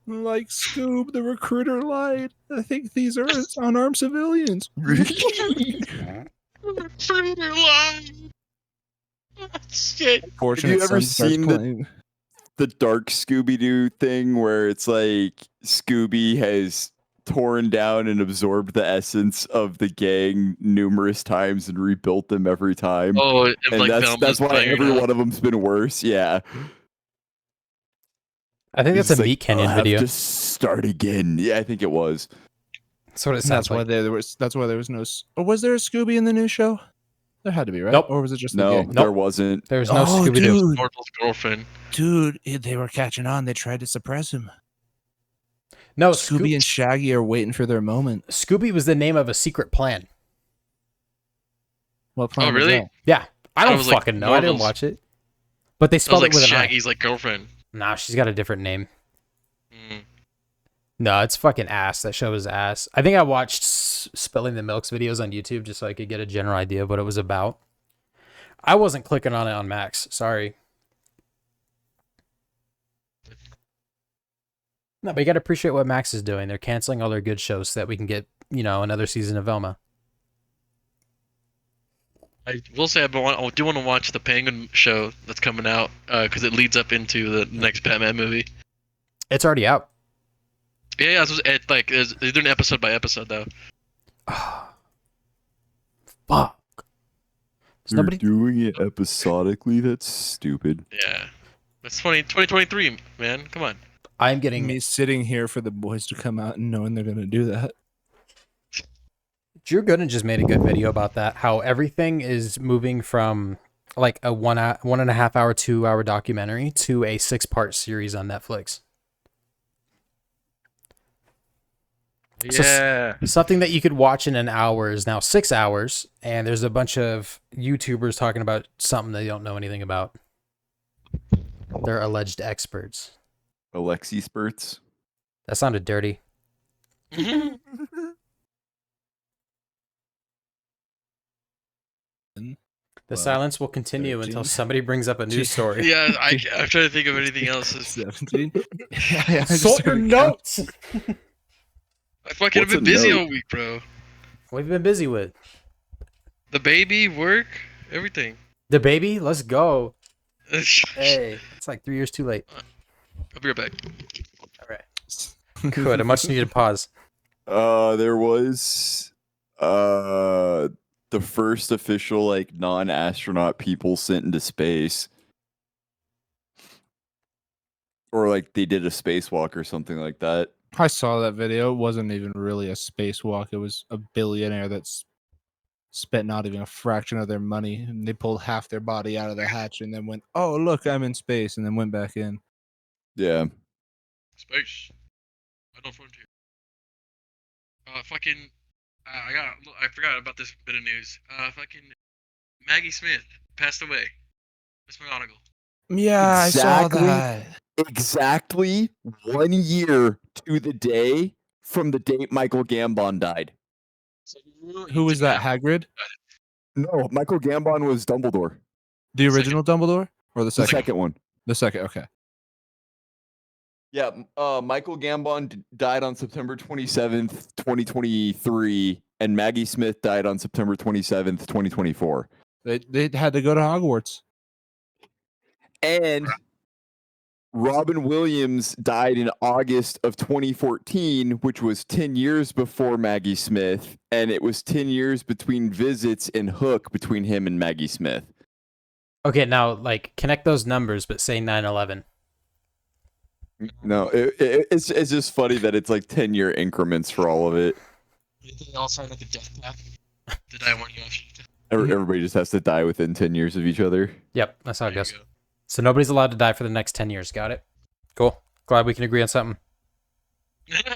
Like Scoob, the recruiter lied. I think these are unarmed civilians.
Shit.
Fortunate
ever
son starts
seen the-
playing.
The dark Scooby Doo thing where it's like Scooby has torn down and absorbed the essence of the gang numerous times and rebuilt them every time.
Oh, and
and
like
that's
Velma's
why
playing
every
it.
one of them's been worse. Yeah.
I think
He's
that's a
like,
Meat Canyon
"I'll have
video.
to start again. Yeah, I think it was.
That's what it sounds
That's why
like.
there was. That's why there was no. Or was there a Scooby in the new show? There had to be, right?
Nope.
Or was it just
No,
the gang?
there wasn't.
There's no
Oh,
Scooby Doo.
dude.
Mortal's girlfriend.
Dude, they were catching on. They tried to suppress him.
No,
Scooby and Shaggy are waiting for their moment.
Scooby was the name of a secret plan.
What plan was
really?
that?
Yeah, I
That
don't
was, like,
fucking know. I didn't
Mortals.
watch it. But they
That was
spelled
like
it with an
Shaggy's like girlfriend.
I. Nah, she's got a different name.
Mm.
No, it's fucking ass. That show is ass. I think I watched Spilling the Milks videos on YouTube just so I could get a general idea of what it was about. I wasn't clicking on it on Max. Sorry. No, but you got to appreciate what Max is doing. They're canceling all their good shows so that we can get, another season of Velma.
I will say I do want to watch the Penguin show that's coming out because it leads up into the next Batman movie.
It's already out.
Yeah, they're doing episode by episode though.
Fuck. There's
You're
nobody.
doing it episodically? That's stupid.
Yeah, it's 2023, man. Come on.
I'm getting.
Me sitting here for the boys to come out and knowing they're going to do that.
Drew Gooden just made a good video about that. How everything is moving from like a 1.5 hour, 2 hour documentary to a 6-part series on Netflix. So something that you could watch in an hour is now 6 hours, and there's a bunch of YouTubers talking about something they don't know anything about. They're alleged experts.
Alexi spurts.
That sounded dirty. The silence will continue
13.
until somebody brings up a news story.
Yeah, I'm trying to think of anything else.
17.
Sort your notes.
I fucking have
What's a
been busy
note?
all week, bro.
What have you been busy with?
The baby, work, everything.
The baby? Let's go.
I'll
Hey, it's like 3 years too late.
be right back.
All right. Good. A much needed pause.
There was the first official like non-astronaut people sent into space. Or like they did a spacewalk or something like that.
I saw that video. It wasn't even really a spacewalk. It was a billionaire that's spent not even a fraction of their money, and they pulled half their body out of the hatch and then went, "Oh, look, I'm in space," and then went back in.
Yeah.
Space. I don't frontier. I forgot about this bit of news. Fucking Maggie Smith passed away. Miss McGonagall.
Yeah,
Exactly.
I saw that.
Exactly 1 year to the day from the date Michael Gambon died.
Who was that? Hagrid?
No, Michael Gambon was Dumbledore.
The original Dumbledore or the
The
second?
second one.
The second. Okay.
Yeah, Michael Gambon died on September 27th, 2023, and Maggie Smith died on September 27th, 2024.
They had to go to Hogwarts.
And Robin Williams died in August of 2014, which was 10 years before Maggie Smith, and it was 10 years between visits and Hook between him and Maggie Smith.
Okay, now like connect those numbers, but say 9/11.
No, it's just funny that it's like 10-year increments for all of it.
They all sign like a death pact to die one year after.
Everybody just has to die within 10 years of each other.
Yep, that's how it
There
goes.
you go.
So nobody's allowed to die for the next 10 years. Got it? Cool. Glad we can agree on something.
Man, I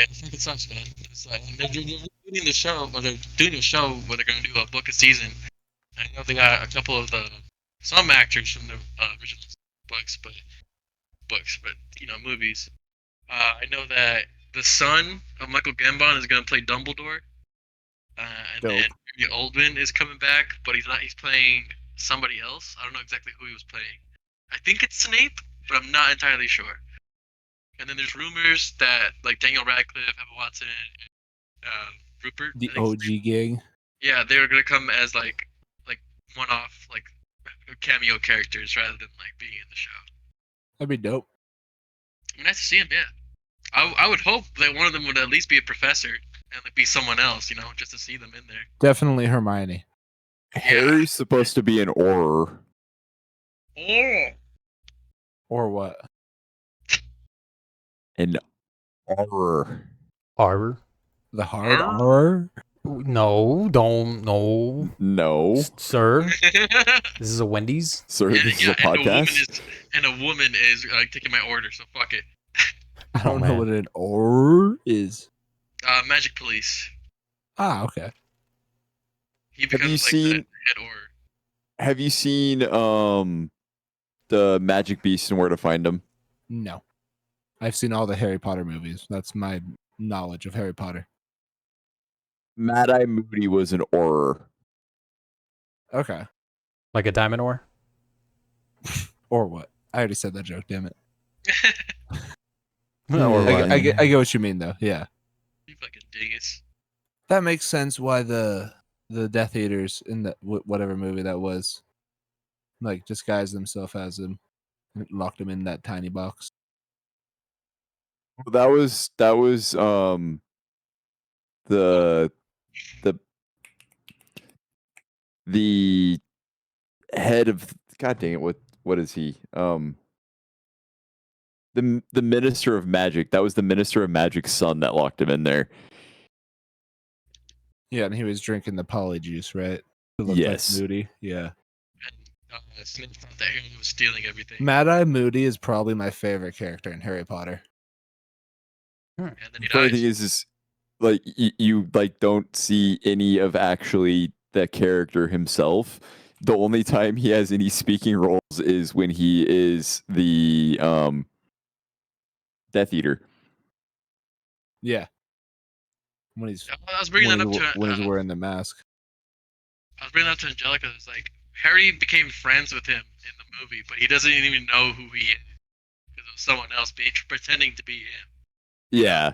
think it sucks, man. It's like they're doing the show, or they're doing a show where they're gonna do a book a season. I know they got a couple of some actors from the original books, but movies. I know that the son of Michael Gambon is gonna play Dumbledore, and
Dope.
then Gary Oldman is coming back, but he's not. He's playing somebody else. I don't know exactly who he was playing. I think it's Snape, but I'm not entirely sure. And then there's rumors that like Daniel Radcliffe, Emma Watson, and Rupert,
The
I think his
OG
name-
gang.
yeah, they were gonna come as like one-off like cameo characters rather than like being in the show.
That'd be dope.
I mean, nice to see him. Yeah, I would hope that one of them would at least be a professor and like be someone else, just to see them in there.
Definitely Hermione.
Harry's supposed to be an Auror.
Oh,
Or what?
An Auror.
Arbor?
The hard
Arr.
R?
No, don't, no.
No,
Sir, this is a Wendy's.
sir, this is a podcast.
and a woman is taking my order, so fuck it.
I don't
Oh,
know
man.
what an or is.
Magic Police.
Ah, okay.
He becomes
you
like
seen-
the head order.
Have you seen the Magic Beast and Where to Find Them?
No. I've seen all the Harry Potter movies. That's my knowledge of Harry Potter.
Mad Eye Moody was an Auror.
Okay.
Like a diamond ore?
Or what? I already said that joke, damn it.
Or what?
I get what you mean, though. Yeah.
You fucking dingus.
That makes sense why the Death Eaters in the whatever movie that was, like, disguised themselves as him and locked him in that tiny box.
That was the head of, god dang it, what is he? The Minister of Magic. That was the Minister of Magic's son that locked him in there.
Yeah, and he was drinking the polyjuice, right? It looked
Yes.
like Moody. Yeah.
And Snape thought that Harry was stealing everything.
Mad Eye Moody is probably my favorite character in Harry Potter.
And then he
The funny
dies.
thing is like you like don't see any of actually the character himself. The only time he has any speaking roles is when he is the Death Eater.
Yeah. When he's
I was bringing that up to
when he's wearing the mask.
I was bringing that up to Angelica. It's like Harry became friends with him in the movie, but he doesn't even know who he is because of someone else pretending to be him.
Yeah.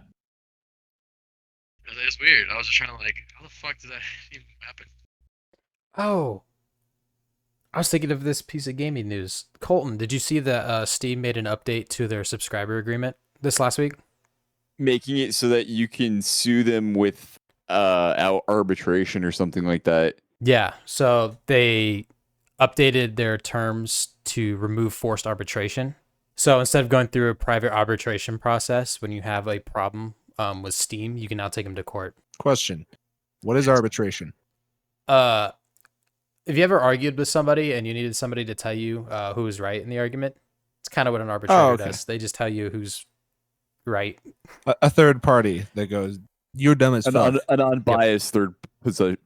It's weird. I was just trying to like, how the fuck did that even happen?
Oh. I was thinking of this piece of gaming news. Colton, did you see that Steam made an update to their subscriber agreement this last week?
Making it so that you can sue them with arbitration or something like that.
Yeah, so they updated their terms to remove forced arbitration. So instead of going through a private arbitration process, when you have a problem with Steam, you can now take them to court.
Question: what is arbitration?
Have you ever argued with somebody and you needed somebody to tell you who was right in the argument? It's kind of what an arbitrator
okay.
does. They just tell you who's right.
A third party that goes, "You're dumb as fuck."
An unbiased third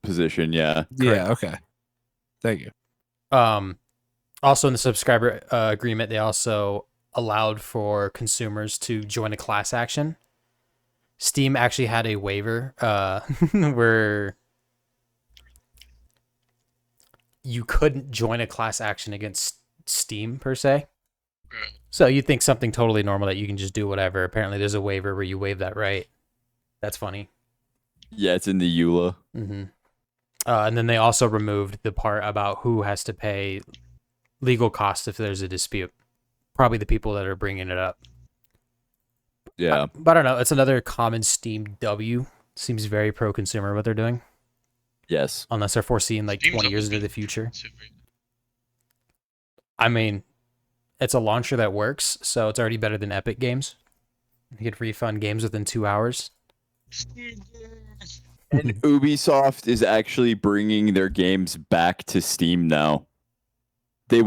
position, yeah.
Yeah. Okay. Thank you.
Also in the subscriber agreement, they also allowed for consumers to join a class action. Steam actually had a waiver where you couldn't join a class action against Steam per se.
Right.
So you think something totally normal that you can just do whatever. Apparently, there's a waiver where you waive that right. That's funny.
Yeah, it's in the EULA.
Mm-hmm. And then they also removed the part about who has to pay legal costs if there's a dispute. Probably the people that are bringing it up.
Yeah.
But I don't know. It's another common Steam W. Seems very pro-consumer what they're doing.
Yes.
Unless they're foreseeing like
Steam's
20 years
always
into the
been
future.
super-
I mean, it's a launcher that works, so it's already better than Epic Games. You could refund games within 2 hours.
And Ubisoft is actually bringing their games back to Steam now. They've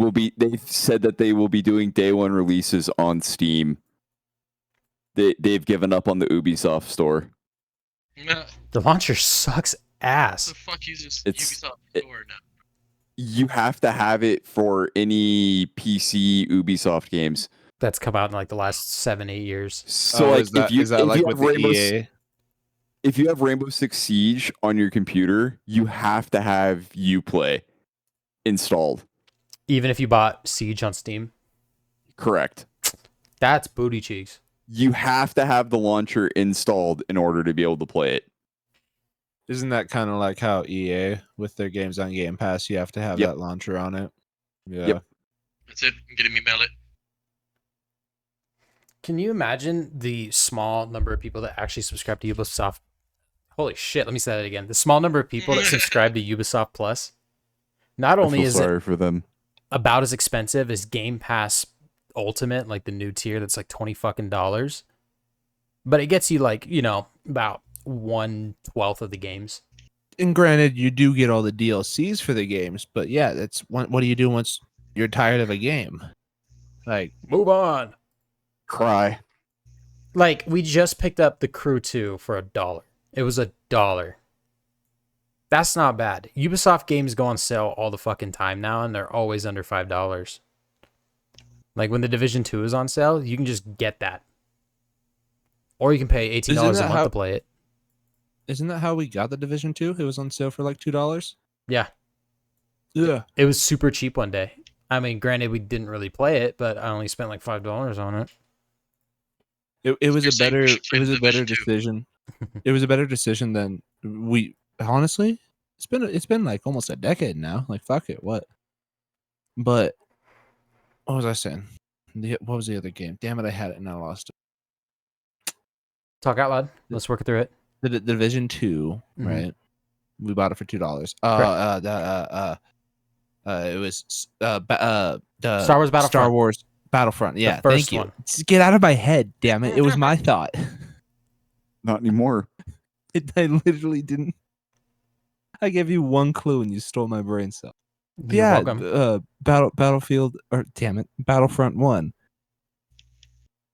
said that they will be doing day one releases on Steam. They've given up on the Ubisoft store.
Nah,
The launcher sucks ass.
the fuck uses
It's-
Ubisoft
it-
Store now?
You have to have it for any PC Ubisoft games.
That's come out in like the last 7-8 years.
So like
is that
if you
like
have
with the
Rainbow
EA?
if you have Rainbow Six Siege on your computer, you have to have Uplay installed.
Even if you bought Siege on Steam.
Correct.
That's booty cheeks.
You have to have the launcher installed in order to be able to play it.
Isn't that kind of like how EA with their games on Game Pass? You have to have
Yep.
that launcher on it. Yeah.
Yep.
That's it. I'm getting me mallet.
Can you imagine the small number of people that actually subscribe to Ubisoft? Holy shit, let me say that again. The small number of people that subscribe to Ubisoft Plus. Not
I
only
feel
is
sorry
it
for them.
about as expensive as Game Pass Ultimate, like the new tier that's like $20, but it gets you like, you know, about 1/12 of the games.
And granted, you do get all the DLCs for the games, but yeah, that's what do you do once you're tired of a game? Like,
Move on.
Cry.
Like, we just picked up The Crew 2 for $1. It was $1. That's not bad. Ubisoft games go on sale all the fucking time now, and they're always under $5. Like, when The Division 2 is on sale, you can just get that. Or you can pay $18 a month to play it.
isn't that how we got the Division 2? It was on sale for like $2.
Yeah.
Yeah.
It was super cheap one day. I mean, granted, we didn't really play it, but I only spent like $5 on it.
It was
You're
a
saying
better
we should play The
better
Division 2.
decision. It was a better decision than we honestly. It's been like almost a decade now. Like fuck it, what? But what was I saying? What was the other game? Damn it, I had it and I lost it.
Talk out loud. Let's work through it.
The Division 2,
Mhm.
right? We bought it for $2. It was the
Star Wars Battlefront.
Star Wars Battlefront. Yeah,
first
thank you.
one.
Just get out of my head, damn it! It was my thought.
Not anymore.
I literally didn't. I gave you one clue and you stole my brain cell.
You're welcome.
Battlefield, or damn it, Battlefront 1.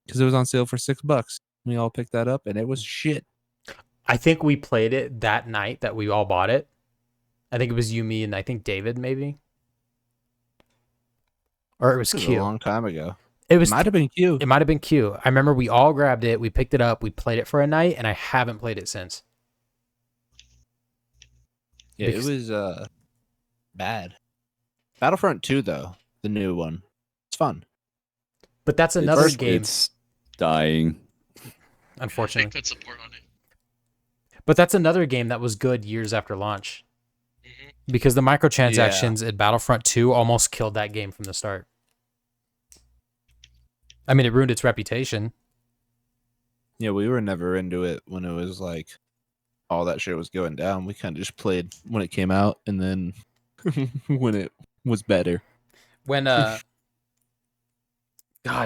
Because it was on sale for $6. We all picked that up and it was shit.
I think we played it that night that we all bought it. I think it was you, me, and I think David, maybe. Or it was
This was
Q.
a long time ago.
It was.
Might have been Q.
It might have been Q. I remember we all grabbed it. We picked it up. We played it for a night, and I haven't played it since.
Yeah,
because-
it was bad. Battlefront 2 though, the new one. It's fun.
But that's another
It's-
game,
It's dying.
unfortunately.
Put support on it.
But that's another game that was good years after launch.
Mhm.
Because the microtransactions at Battlefront 2 almost killed that game from the start. I mean, it ruined its reputation.
Yeah, we were never into it when it was like all that shit was going down. We kind of just played when it came out and then when it was better.
When, God,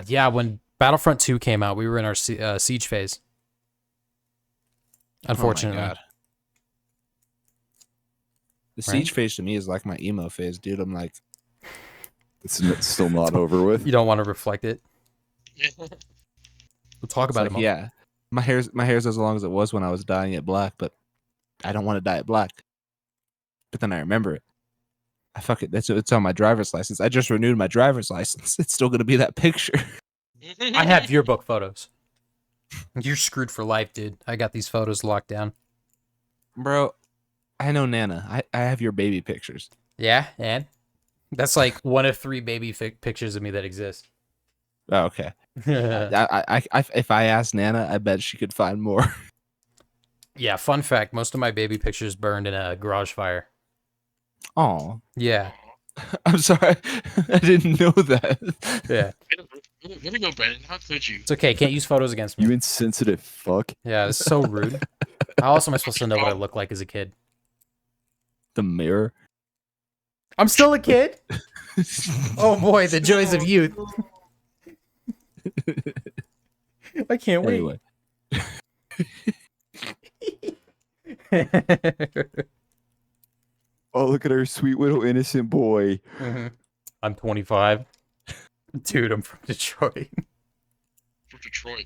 yeah, when Battlefront 2 came out, we were in our siege phase. Unfortunately.
Oh my God. The
Right?
siege phase to me is like my emo phase, dude. I'm like,
It's still not over with.
You don't want to reflect it. We'll talk
it's
about
like,
it more.
yeah, my hair's as long as it was when I was dyeing it black, but I don't want to dye it black. But then I remember it. I fuck it. It's on my driver's license. I just renewed my driver's license. It's still gonna be that picture.
I have yearbook photos. You're screwed for life, dude. I got these photos locked down.
Bro, I know Nana. I have your baby pictures.
Yeah, and that's like one of 3 baby pictures of me that exist.
Oh, okay.
Yeah,
If I asked Nana, I bet she could find more.
fun fact, most of my baby pictures burned in a garage fire.
Oh,
Yeah.
I'm sorry. I didn't know that.
Yeah.
Way to go, Brandon. How could you?
It's okay, can't use photos against me.
You insensitive fuck.
Yeah, this is so rude. How else am I supposed to know what I look like as a kid?
The mirror.
I'm still a kid? Oh boy, the joys of youth. I can't wait.
Anyway.
Oh, look at our sweet little innocent boy.
I'm 25. Dude, I'm from Detroit.
From Detroit.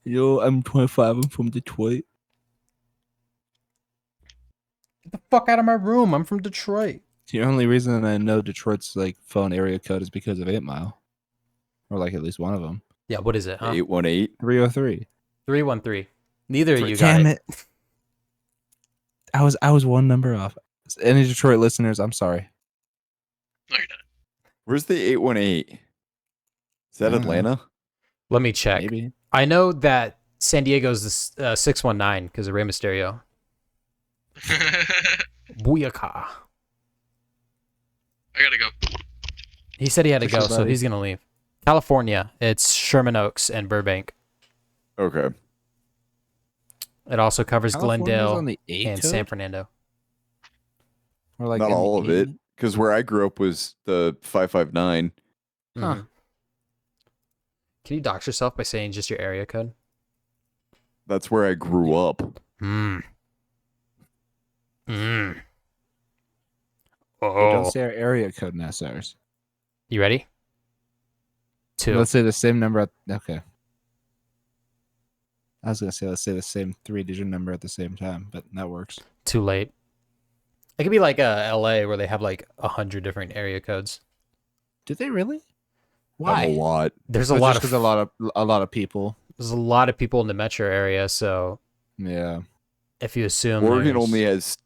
Yo, I'm 25. I'm from Detroit.
Get the fuck out of my room. I'm from Detroit.
The only reason I know Detroit's like phone area code is because of 8 Mile, or like at least one of them.
Yeah, what is it? Huh?
818.
303.
313. Neither of you got
Damn
it.
it! I was one number off. Any Detroit listeners, I'm sorry.
No, you're not.
Where's the 818? Is that
I don't know.
Atlanta?
Let me check.
Maybe.
I know that San Diego's the 619 because of Rey Mysterio. Booyaka.
I gotta go.
He said he had to
For sure,
go, so
buddy.
he's gonna leave. California, it's Sherman Oaks and Burbank.
Okay.
It also covers
California's
Glendale
on the 8
and
code?
San Fernando.
Or like
Not
in the
all of it,
8?
because where I grew up was the 559.
Huh.
Mhm. Can you dox yourself by saying just your area code?
That's where I grew up.
Hmm. Hmm.
Hey,
Oh.
don't say our area code now, Cyrus.
You ready? 2.
Let's say the same number. Okay. I was gonna say let's say the same 3-digit number at the same time, but that works.
Too late. It could be like LA where they have like 100 different area codes.
Did they really?
Not a lot.
There's a lot of
because a lot of people.
there's a lot of people in the metro area, so
Yeah.
if you assume
Oregon
there's-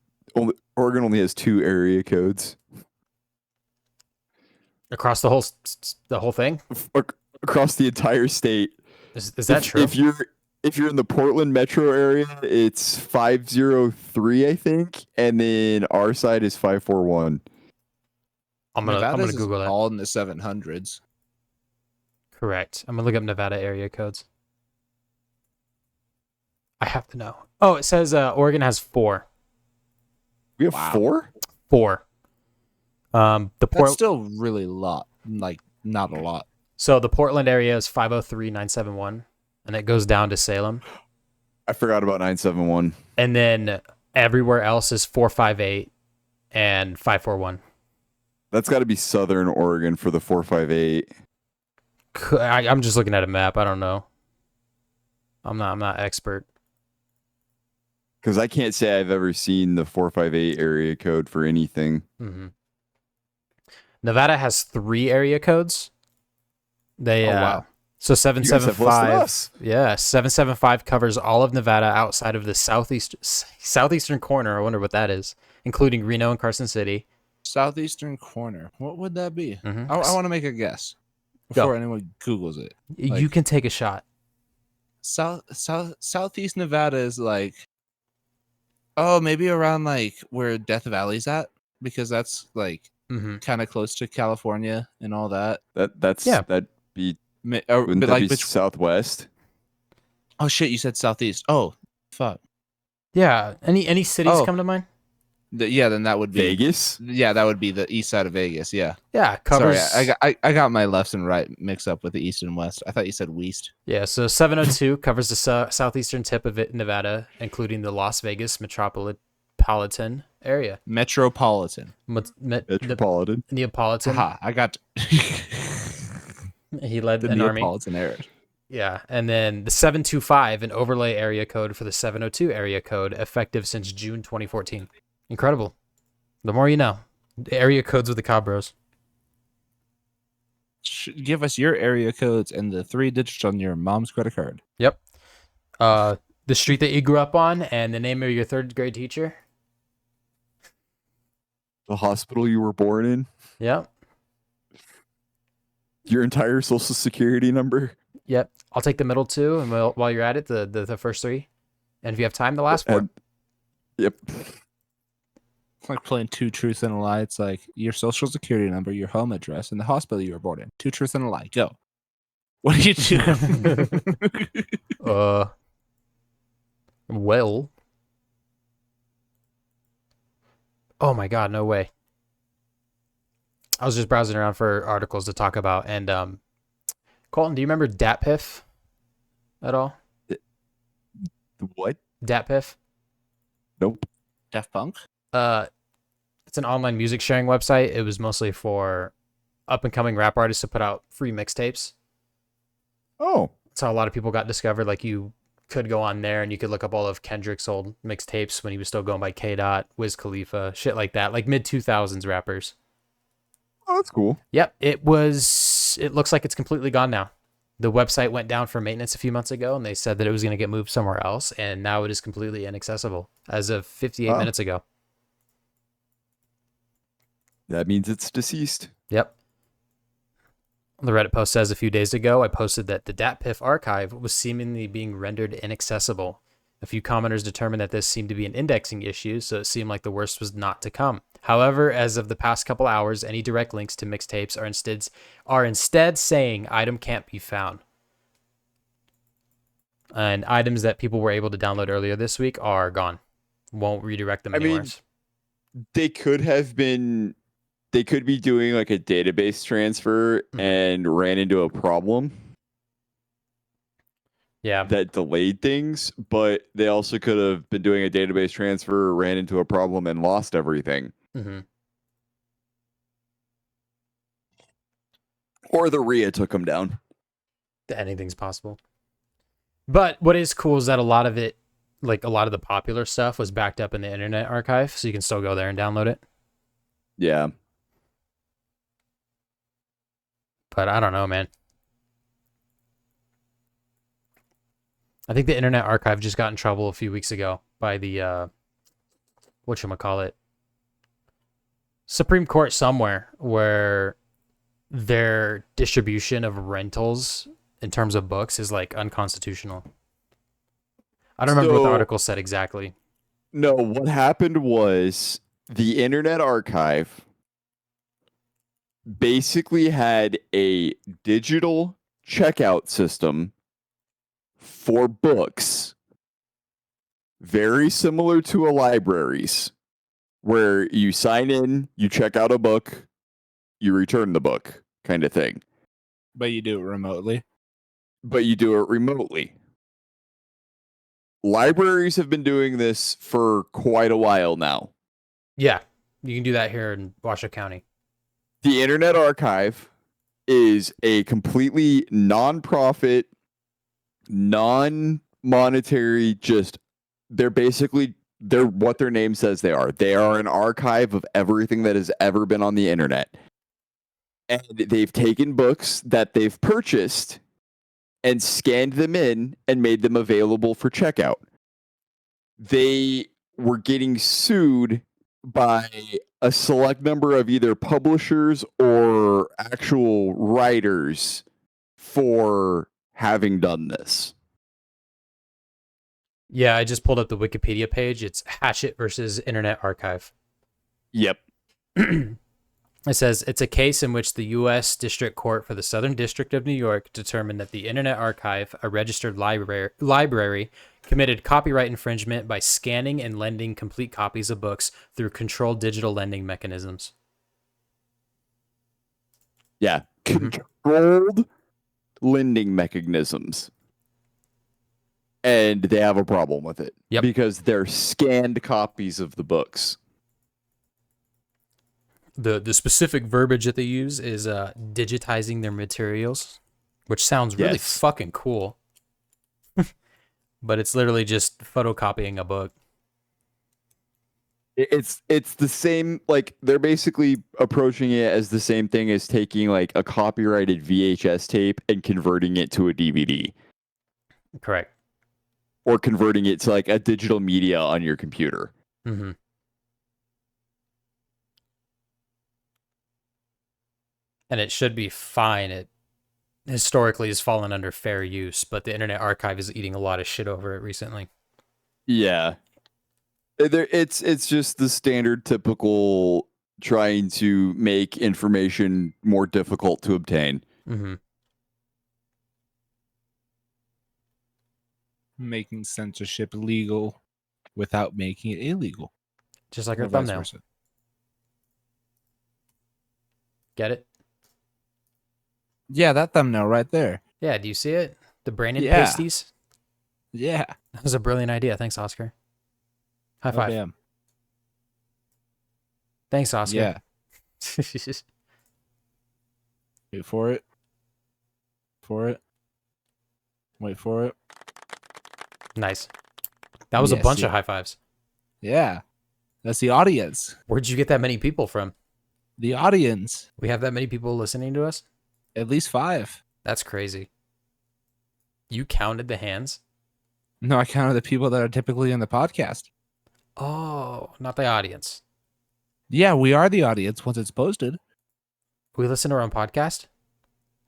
Oregon only has 2 area codes
across the whole thing.
across the entire state.
Is that true?
If you're in the Portland metro area, it's 503, I think, and then our side is 541.
I'm gonna
Nevada's is
Google that.
all in the 700s.
Correct. I'm gonna look up Nevada area codes. I have to know. Oh, it says Oregon has 4.
We have
Wow.
4?
4. The
That's still really lot. Like not a lot.
So the Portland area is 503,971, and it goes down to Salem,
I forgot about 971.
and then everywhere else is 458 and 541.
That's got to be Southern Oregon for the 458.
I'm just looking at a map. I don't know. I'm not expert.
Because I can't say I've ever seen the 458 area code for anything.
Mm-hmm. Nevada has 3 area codes. They
Oh, wow.
So
You guys have less than
775.
us.
Yeah, 775 covers all of Nevada outside of the southeastern corner. I wonder what that is, including Reno and Carson City.
Southeastern corner. What would that be?
Mhm.
I want to make a guess
Go.
before anyone Googles it.
You
Like-
can take a shot.
Southeast Nevada is like, oh, maybe around like where Death Valley's at, because that's like
Mm-hmm.
kind of close to California and all that.
That'd be
Wouldn't
wouldn't
but
that
like
be Southwest?
oh shit, you said southeast. Oh fuck.
Yeah. Any cities
Oh.
come to mind?
Yeah, then that would be
Vegas?
Yeah, that would be the east side of Vegas. Yeah.
Yeah, covers.
Sorry, I got my left and right mixed up with the east and west. I thought you said west.
Yeah, so 702 covers the southeastern tip of Nevada, including the Las Vegas metropolitan area.
Metropolitan.
Metropolitan.
Neapolitan.
Haha, I got
He led
the
an army.
Neapolitan area.
Yeah, and then the 725, an overlay area code for the 702 area code, effective since June 2014. Incredible. The more you know. The area codes with the Cabros.
Give us your area codes and the 3 digits on your mom's credit card.
Yep. The street that you grew up on and the name of your 3rd grade teacher.
The hospital you were born in?
Yep.
Your entire social security number?
Yep. I'll take the middle two, and while you're at it, the first three. And if you have time, the last four.
Yep.
It's like playing two truths and a lie. It's like your social security number, your home address, and the hospital you were born in. Two truths and a lie. Go. What do you do?
Well. Oh my God, no way. I was just browsing around for articles to talk about, and Colton, do you remember DatPiff at all?
What?
DatPiff?
Nope.
Daft Punk?
It's an online music sharing website. It was mostly for up and coming rap artists to put out free mixtapes.
Oh.
That's how a lot of people got discovered. Like, you could go on there and you could look up all of Kendrick's old mixtapes when he was still going by K. Wiz Khalifa, shit like that, like mid 2000s rappers.
Oh, that's cool.
Yep, it looks like it's completely gone now. The website went down for maintenance a few months ago, and they said that it was going to get moved somewhere else, and now it is completely inaccessible as of 58 minutes ago.
That means it's deceased.
Yep. The Reddit post says a few days ago, I posted that the DatPiff archive was seemingly being rendered inaccessible. A few commenters determined that this seemed to be an indexing issue, so it seemed like the worst was not to come. However, as of the past couple hours, any direct links to mixtapes are instead saying item can't be found. And items that people were able to download earlier this week are gone. Won't redirect them anywhere.
They could be doing like a database transfer and ran into a problem.
Yeah.
That delayed things, but they also could have been doing a database transfer, ran into a problem, and lost everything.
Mm-hmm.
Or the RIA took them down.
Anything's possible. But what is cool is that a lot of it, like a lot of the popular stuff, was backed up in the Internet Archive, so you can still go there and download it.
Yeah.
But I don't know, man. I think the Internet Archive just got in trouble a few weeks ago by the, whatchamacallit, Supreme Court somewhere, where their distribution of rentals in terms of books is like unconstitutional. I don't remember what the article said exactly.
No, what happened was the Internet Archive basically had a digital checkout system for books, very similar to a library's, where you sign in, you check out a book, you return the book, kind of thing.
But you do it remotely.
Libraries have been doing this for quite a while now.
Yeah, you can do that here in Washoe County.
The Internet Archive is a completely non-profit, non-monetary, they're what their name says they are. They are an archive of everything that has ever been on the internet. And they've taken books that they've purchased and scanned them in and made them available for checkout. They were getting sued by a select number of either publishers or actual writers for having done this.
Yeah, I just pulled up the Wikipedia page. It's Hatchet versus Internet Archive.
Yep.
It says, it's a case in which the U.S. District Court for the Southern District of New York determined that the Internet Archive, a registered library, committed copyright infringement by scanning and lending complete copies of books through controlled digital lending mechanisms.
Yeah, controlled lending mechanisms. And they have a problem with it.
Yep.
Because they're scanned copies of the books.
The specific verbiage that they use is digitizing their materials, which sounds really fucking cool. But it's literally just photocopying a book.
It's the same, like, they're basically approaching it as the same thing as taking like a copyrighted VHS tape and converting it to a DVD.
Correct.
Or converting it to like a digital media on your computer.
Mm-hmm. and it should be fine. It historically has fallen under fair use, but the Internet Archive is eating a lot of shit over it recently.
Yeah. It's just the standard typical trying to make information more difficult to obtain.
Mm-hmm.
Making censorship legal without making it illegal.
Just like
Or
our
vice
thumbnail.
versa.
Get it?
Yeah, that thumbnail right there.
Yeah, do you see it? The Brandon
Yeah.
pasties?
Yeah.
That was a brilliant idea. Thanks, Oscar. High
Oh,
five.
damn.
Thanks, Oscar.
Yeah. Wait for it. Wait for it.
Nice. That was a
Yes,
bunch
yeah.
of high fives.
Yeah. That's the audience.
Where'd you get that many people from?
The audience.
We have that many people listening to us?
At least 5.
That's crazy. You counted the hands?
No, I counted the people that are typically in the podcast.
Oh, not the audience.
Yeah, we are the audience once it's posted.
We listen to our own podcast?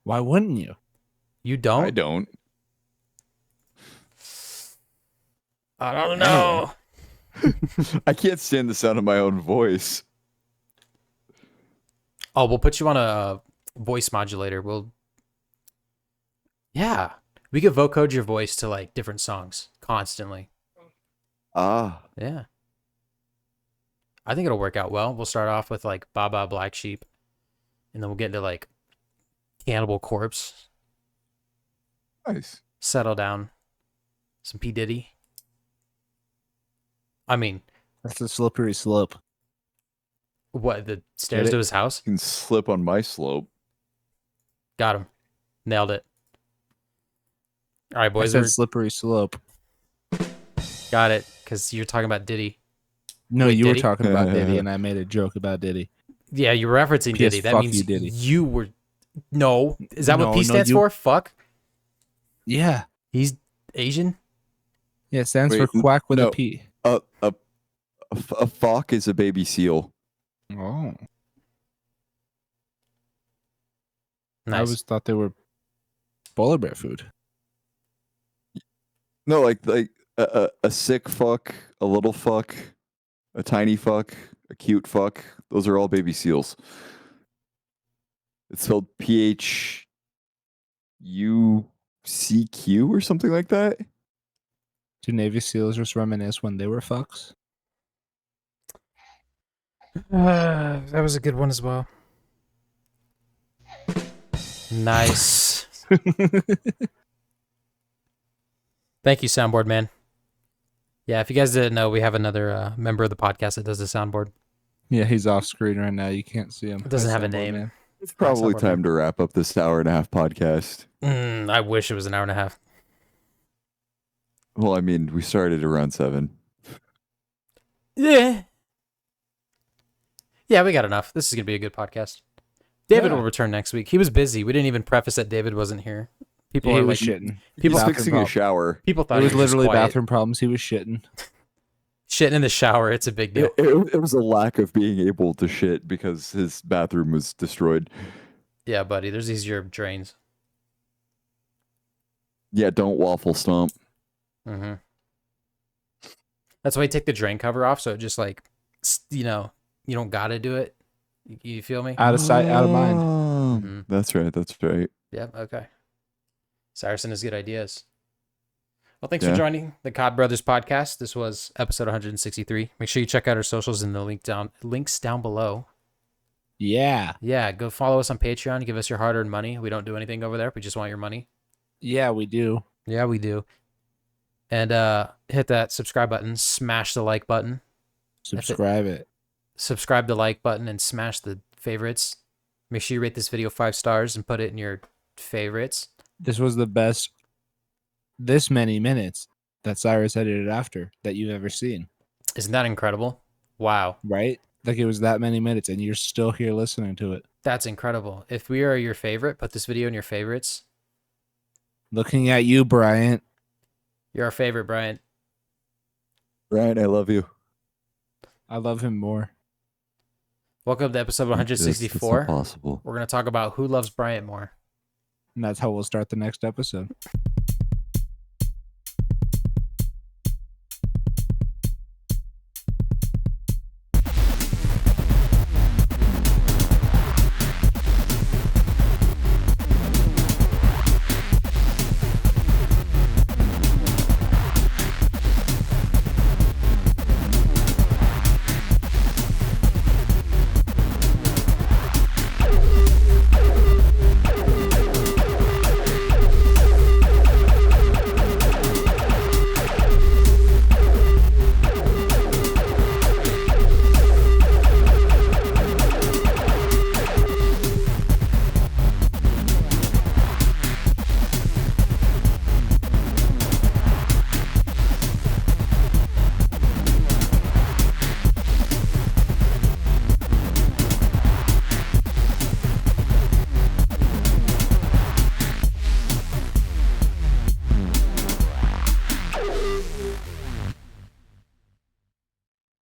Why wouldn't you?
You don't?
I don't.
I don't know.
I can't stand the sound of my own voice.
Oh, we'll put you on a voice modulator. Yeah. We could vocode your voice to like different songs constantly.
Ah.
Yeah. I think it'll work out well. We'll start off with like Baba Black Sheep, and then we'll get into like Cannibal Corpse,
Nice.
settle down, some P. Diddy. I mean,
That's a slippery slope.
what, the stairs
Get
to
it?
his house?
You can slip on my slope.
Got him. Nailed it. All right,
I
boys.
said slippery slope.
Got it, because you're talking about Diddy.
No,
Wait,
you were
Diddy?
talking about Diddy, and I made a joke about Diddy.
Yeah, you're referencing
P.S.
Diddy. That
fuck
means
you, Diddy.
you were... No. Is that what
No,
P
no,
stands
you-
for? Fuck?
Yeah.
He's Asian?
Yeah, it stands
Wait,
for quack with
no.
a P.
A fawk is a baby seal.
Oh. I
Nice.
always thought they were polar bear food.
No, like a sick fuck, a little fuck, a tiny fuck, a cute fuck. Those are all baby seals. It's spelled PHUCQ or something like that.
Do Navy SEALs just reminisce when they were fucks?
That was a good one as well. Nice. Thank you, soundboard man. Yeah, if you guys didn't know, we have another member of the podcast that does the soundboard.
Yeah, he's off screen right now. You can't see him.
It doesn't have a
Soundboard
name.
man.
It's probably
soundboard
time to wrap up this hour and a half podcast.
I wish it was an hour and a half.
Well, I mean, we started around 7.
Yeah. Yeah, we got enough. This is going to be a good podcast. David
Yeah.
will return next week. He was busy. We didn't even preface that David wasn't here. People
He
are
was
like,
shitting.
people,
He's
Bathroom
fixing a
problem.
shower.
people thought
It was
he was just
literally
quiet.
bathroom problems. He was shitting.
Shitting in the shower. It's a big deal.
It was a lack of being able to shit because his bathroom was destroyed.
Yeah, buddy. There's easier drains.
Yeah, don't waffle stomp.
Mm-hmm. That's why you take the drain cover off, so it just like, you don't gotta do it. You feel me?
Out of sight, out of mind.
Mhm.
That's right. That's right.
Yep. Okay. Cyrus and his good ideas. Well, thanks for
Yeah.
joining the Cod Brothers podcast. This was episode 163. Make sure you check out our socials in the links down below.
Yeah.
Yeah, go follow us on Patreon. Give us your hard-earned money. We don't do anything over there. We just want your money.
Yeah, we do.
Yeah, we do. And hit that subscribe button. Smash the like button.
Subscribe it.
Subscribe the like button and smash the favorites. Make sure you rate this video 5 stars and put it in your favorites.
This was the best this many minutes that Cyrus edited after that you've ever seen.
Isn't that incredible? Wow.
Right? Like it was that many minutes and you're still here listening to it.
That's incredible. If we are your favorite, put this video in your favorites.
Looking at you, Bryant.
You're our favorite, Brian.
Ryan, I love you.
I love him more.
Welcome to episode
That's
164.
not possible.
We're going to talk about who loves Bryant more.
And that's how we'll start the next episode.